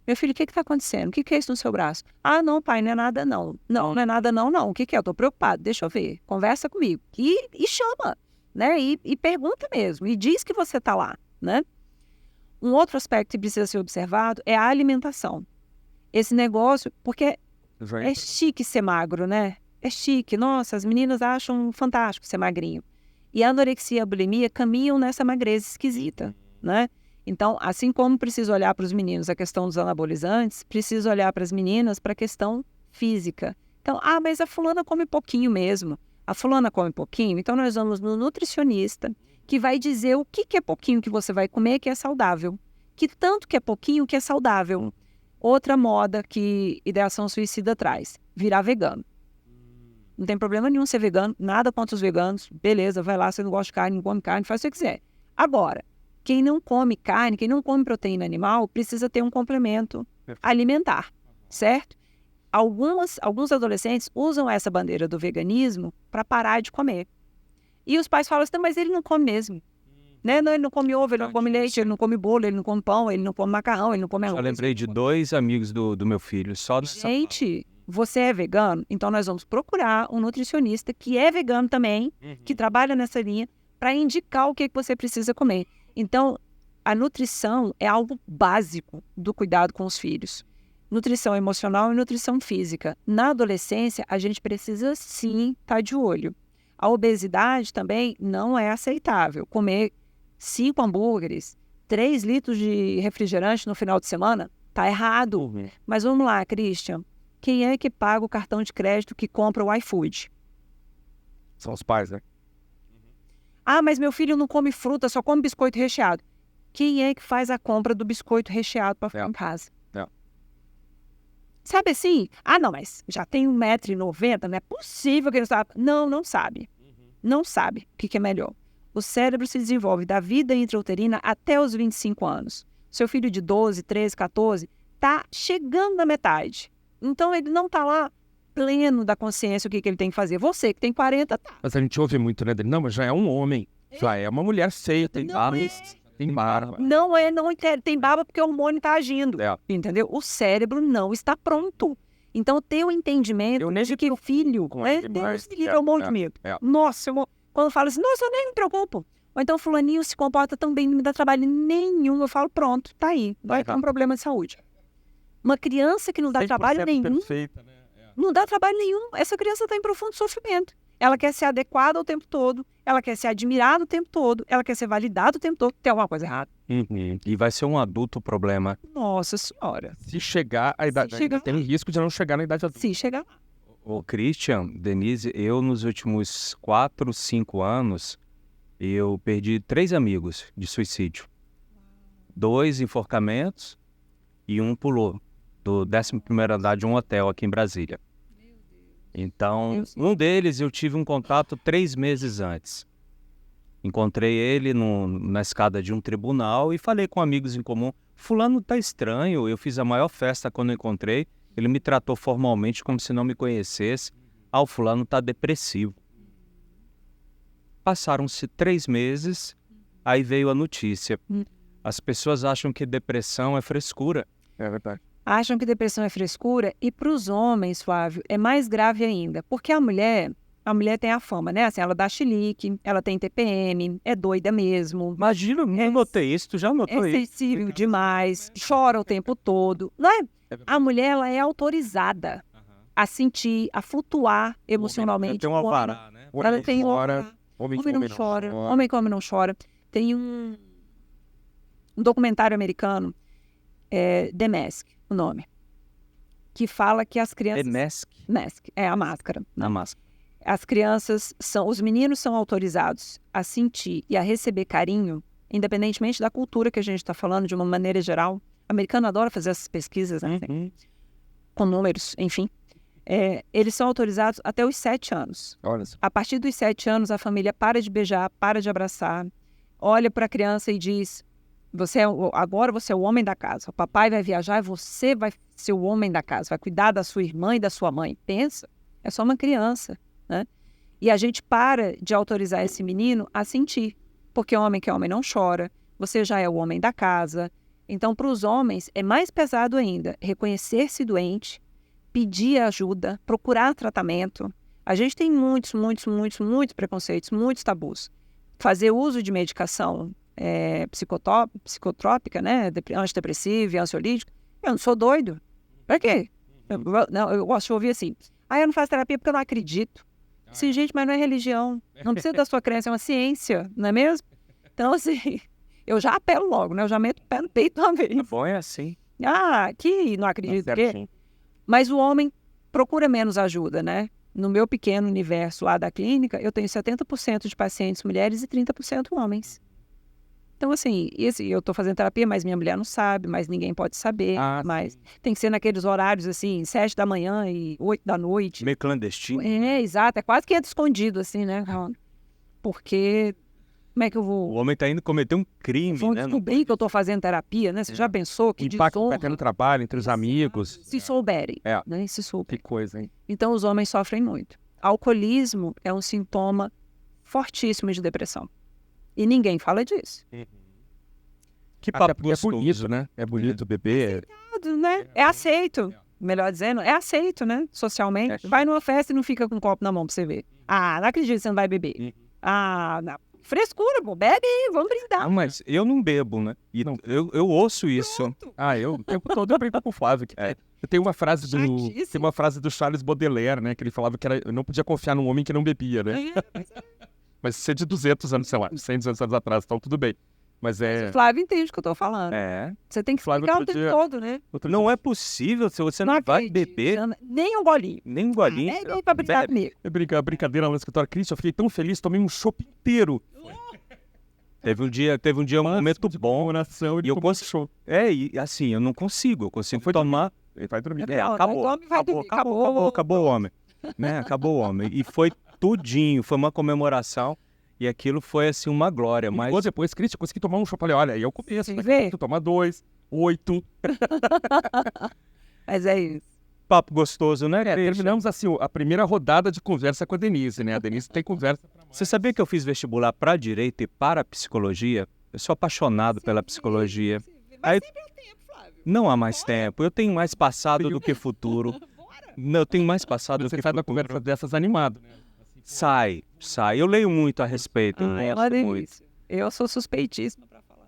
Meu filho, o que está acontecendo? O que é isso no seu braço? Ah, não, pai, não é nada não. Não é nada não. O que é? Eu estou preocupado, deixa eu ver. Conversa comigo. E chama, né? E pergunta mesmo. E diz que você está lá, né? Um outro aspecto que precisa ser observado é a alimentação. Esse negócio, porque é chique ser magro, né? É chique. Nossa, as meninas acham fantástico ser magrinho. E a anorexia e a bulimia caminham nessa magreza esquisita, né? Então, assim como preciso olhar para os meninos a questão dos anabolizantes, preciso olhar para as meninas para a questão física. Então, mas a fulana come pouquinho mesmo. A fulana come pouquinho, então nós vamos no nutricionista que vai dizer o que é pouquinho que você vai comer que é saudável. Que tanto que é pouquinho que é saudável. Outra moda que ideação suicida traz, virar vegano. Não tem problema nenhum ser vegano, nada contra os veganos. Beleza, vai lá, você não gosta de carne, não come carne, faz o que você quiser. Agora, quem não come carne, quem não come proteína animal, precisa ter um complemento alimentar, certo? Alguns adolescentes usam essa bandeira do veganismo para parar de comer. E os pais falam assim, mas ele não come mesmo. Né? Não, ele não come ovo, ele não come leite, ele não come bolo, ele não come pão, ele não come macarrão, ele não come arroz. Eu lembrei de 2 amigos do meu filho, só do Gente, você é vegano? Então nós vamos procurar um nutricionista que é vegano também, que trabalha nessa linha, para indicar o que você precisa comer. Então, a nutrição é algo básico do cuidado com os filhos. Nutrição emocional e nutrição física. Na adolescência, a gente precisa sim estar de olho. A obesidade também não é aceitável. Comer 5 hambúrgueres, 3 litros de refrigerante no final de semana, tá errado. Mas vamos lá, Christian. Quem é que paga o cartão de crédito que compra o iFood? São os pais, né? Ah, mas meu filho não come fruta, só come biscoito recheado. Quem é que faz a compra do biscoito recheado para ficar em casa? Sabe assim? Ah, não, mas já tem 1,90 m, não é possível que ele sabe. Não, não sabe. Não sabe o que é melhor. O cérebro se desenvolve da vida intrauterina até os 25 anos. Seu filho de 12, 13, 14 está chegando na metade. Então, ele não está lá pleno da consciência o que ele tem que fazer. Você que tem 40, tá. Mas a gente ouve muito, né, dele? Não, mas já é um homem. Já é uma mulher feia, tem Não barba. é. Tem barba. Não tem barba porque o hormônio está agindo. Entendeu? O cérebro não está pronto. Então, ter o entendimento de que o filho... Deus me livre, eu morro de medo. Nossa, quando eu falo assim, nossa, eu nem me preocupo. Ou então, fulaninho se comporta tão bem, não me dá trabalho nenhum. Eu falo, pronto, tá aí. Vai ter um problema de saúde. Uma criança que não dá trabalho nenhum... Perfeita, né? Não dá trabalho nenhum. Essa criança está em profundo sofrimento. Ela quer ser adequada o tempo todo, ela quer ser admirada o tempo todo, ela quer ser validada o tempo todo. Tem alguma coisa errada. E vai ser um adulto problema. Nossa Senhora. Se chegar à idade... Tem risco de não chegar na idade adulta. Se chegar lá. O Christian, Denise, eu nos últimos 4, 5 anos, eu perdi 3 amigos de suicídio. 2 enforcamentos e 1 pulou do 11º andar de um hotel aqui em Brasília. Então, um deles eu tive um contato 3 meses antes. Encontrei ele na escada de um tribunal e falei com amigos em comum. Fulano tá estranho, eu fiz a maior festa quando encontrei. Ele me tratou formalmente como se não me conhecesse. Ah, o fulano tá depressivo. Passaram-se 3 meses, aí veio a notícia. As pessoas acham que depressão é frescura. É verdade. Acham que depressão é frescura e para os homens, Flávio, é mais grave ainda. Porque a mulher tem a fama, né? Assim, ela dá chilique, ela tem TPM, é doida mesmo. Imagina, não notei isso, tu já notou É isso. sensível demais, chora o tempo todo. Não é? A mulher, ela é autorizada a sentir, a flutuar emocionalmente. Tem um alvará, né? Ela tem um Chora, homem não chora. Homem que homem não chora. Tem um documentário americano, The Mask, o nome, que fala que as crianças... Mask, é a máscara. Na máscara. As crianças os meninos são autorizados a sentir e a receber carinho, independentemente da cultura que a gente está falando, de uma maneira geral. O americano adora fazer essas pesquisas, né? Com números, enfim. Eles são autorizados até os 7 anos. Olha só. A partir dos 7 anos, a família para de beijar, para de abraçar, olha para a criança e diz: agora você é o homem da casa. O papai vai viajar e você vai ser o homem da casa. Vai cuidar da sua irmã e da sua mãe. Pensa, é só uma criança, né? E a gente para de autorizar esse menino a sentir. Porque homem que homem não chora. Você já é o homem da casa. Então, para os homens, é mais pesado ainda reconhecer-se doente, pedir ajuda, procurar tratamento. A gente tem muitos preconceitos, muitos tabus. Fazer uso de medicação psicotrópica, né? Antidepressiva, ansiolítico. Eu não sou doido. Pra quê? Eu gosto de ouvir assim. Eu não faço terapia porque eu não acredito. Sim, gente, mas não é religião. Não precisa da sua crença, é uma ciência, não é mesmo? Então, assim, eu já apelo logo, né? Eu já meto o pé no peito uma vez. Bom, é assim. Que não acredito. Certinho. Mas o homem procura menos ajuda, né? No meu pequeno universo lá da clínica, eu tenho 70% de pacientes mulheres e 30% homens. Então, assim, eu estou fazendo terapia, mas minha mulher não sabe, mas ninguém pode saber. Mas tem que ser naqueles horários, assim, 7 da manhã e 8 da noite. Meio clandestino. Exato. É quase que entra escondido, assim, né? Porque como é que eu vou... O homem tá indo cometer um crime, vão né? descobrir que eu estou fazendo terapia, né? Você já pensou que Impacto desonra? até no trabalho, entre os amigos. Se souberem, né? Se souberem. Que coisa, hein? Então, os homens sofrem muito. Alcoolismo é um sintoma fortíssimo de depressão. E ninguém fala disso. Que Até papo porque é gostoso. bonito, né? É bonito beber. Né? É aceito. melhor dizendo, é aceito, né? Socialmente. É. Vai numa festa e não fica com um copo na mão pra você ver. Ah, não acredito que você não vai beber. Ah, não. Frescura, pô. Bebe aí, vamos brindar. Ah, mas eu não bebo, né? E eu ouço isso. Eu o tempo todo eu brinco com o Flávio. Tem uma frase do Charles Baudelaire, né? Que ele falava que eu não podia confiar num homem que não bebia, né? Mas isso é de 200 anos, sei lá, 100, 200 anos atrás, então tudo bem. Mas O Flávio entende o que eu tô falando. Você tem que Flávio, explicar o outro tempo dia- todo, né? Não é possível, se você não vai acredito. beber Nem um golinho. nem um golinho. Bebe aí pra brincar comigo. Brincadeira lá no escritório. Cristian, eu fiquei tão feliz, tomei um chopp inteiro. Teve um dia um momento bom. Coração, E eu consigo. E assim, eu não consigo. Eu consigo tomar. Ele vai dormir. Acabou. Tome e vai dormir. Acabou o homem. Né? Acabou o homem. E foi tudinho. Foi uma comemoração. E aquilo foi, assim, uma glória. Mas Mas depois, Cristian, consegui tomar um chopp. Falei, olha, aí eu começo. Você vê? Tu toma 2, 8. Mas é isso. papo gostoso, né? Christian? Terminamos, assim, a primeira rodada de conversa com a Denise, né? A Denise tem conversa. Você sabia que eu fiz vestibular para Direito e para Psicologia? Eu sou apaixonado pela psicologia. Aí- sempre há tempo, Flávio. Não há mais tempo. Eu tenho mais passado do que futuro. Não, eu tenho mais passado do Você que sai da futuro. conversa dessas animado, né? Sai. Eu leio muito a respeito. Eu É gosto uma muito. delícia. Eu sou suspeitíssima pra falar.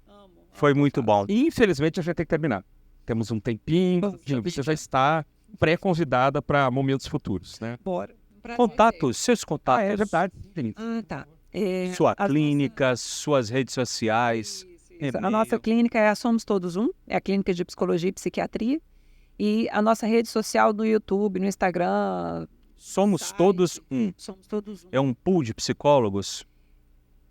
Amo. Foi muito bom. E, infelizmente, a gente tem que terminar. Temos um tempinho, você já está pré-convidada para momentos futuros, né? Bora. Um prazer. Contatos, seus contatos. É verdade, Denise. Tá. Sua As clínica, suas redes sociais. nossas- A nossa clínica é a Somos Todos Um, é a clínica de psicologia e psiquiatria. E a nossa rede social no YouTube, no Instagram. Somos site, todos um. Somos Todos Um. É um pool de psicólogos?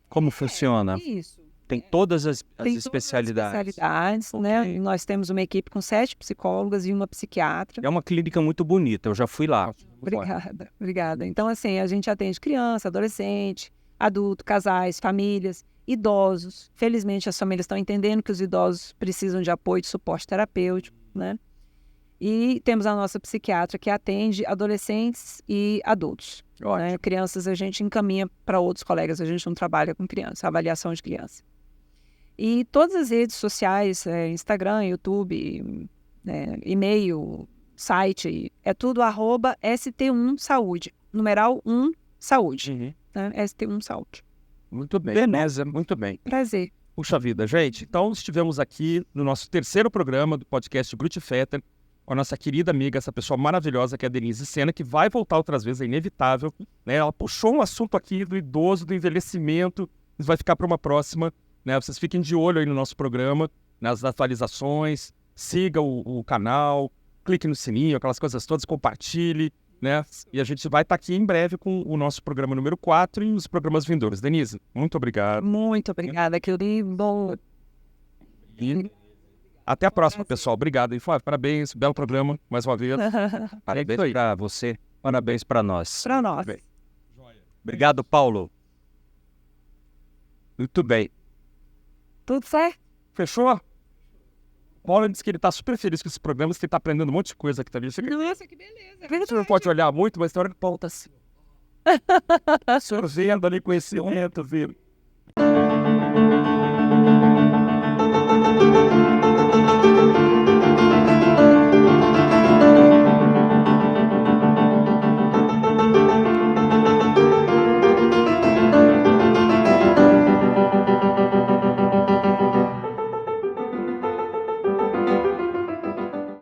Como funciona? Isso. Tem todas as Tem todas as especialidades. especialidades, né? Nós temos uma equipe com 7 psicólogas e uma psiquiatra. É uma clínica muito bonita, eu já fui lá. Obrigada, obrigada. Então, assim, a gente atende criança, adolescente, adulto, casais, famílias, idosos. Felizmente, as famílias estão entendendo que os idosos precisam de apoio e de suporte terapêutico, né? E temos a nossa psiquiatra que atende adolescentes e adultos. Né? Crianças a gente encaminha para outros colegas, a gente não trabalha com criança, avaliação de criança. E todas as redes sociais, Instagram, YouTube, e-mail, site, é tudo @ST1 Saúde, numeral 1 Saúde, né? ST1 Saúde. Muito bem. Beleza. Muito bem. Prazer. Puxa vida, gente. Então, estivemos aqui no nosso terceiro programa do podcast Gruttifetter, com a nossa querida amiga, essa pessoa maravilhosa que é a Denise Sena, que vai voltar outras vezes, é inevitável. Né? Ela puxou um assunto aqui do idoso, do envelhecimento, isso vai ficar para uma próxima. Né? Vocês fiquem de olho aí no nosso programa, nas atualizações, siga o canal, clique no sininho, aquelas coisas todas, compartilhe. Né? E a gente vai estar aqui em breve com o nosso programa número 4 e os programas vindouros. Denise, muito obrigado. Muito obrigada, que bom. E até a próxima, pessoal. Obrigado. E Flávio, parabéns. Belo programa, mais uma vez. Parabéns isso aí. para você, parabéns para nós. Para nós. Bem. Obrigado, Paulo. Muito bem. Tudo certo? Fechou? O Paulo disse que ele está super feliz com esse programa, que ele está aprendendo um monte de coisa aqui também. Nossa, que beleza. A gente não pode olhar muito, mas tem hora que o Paulo está assim. Sorvendo ali conhecimento, viu?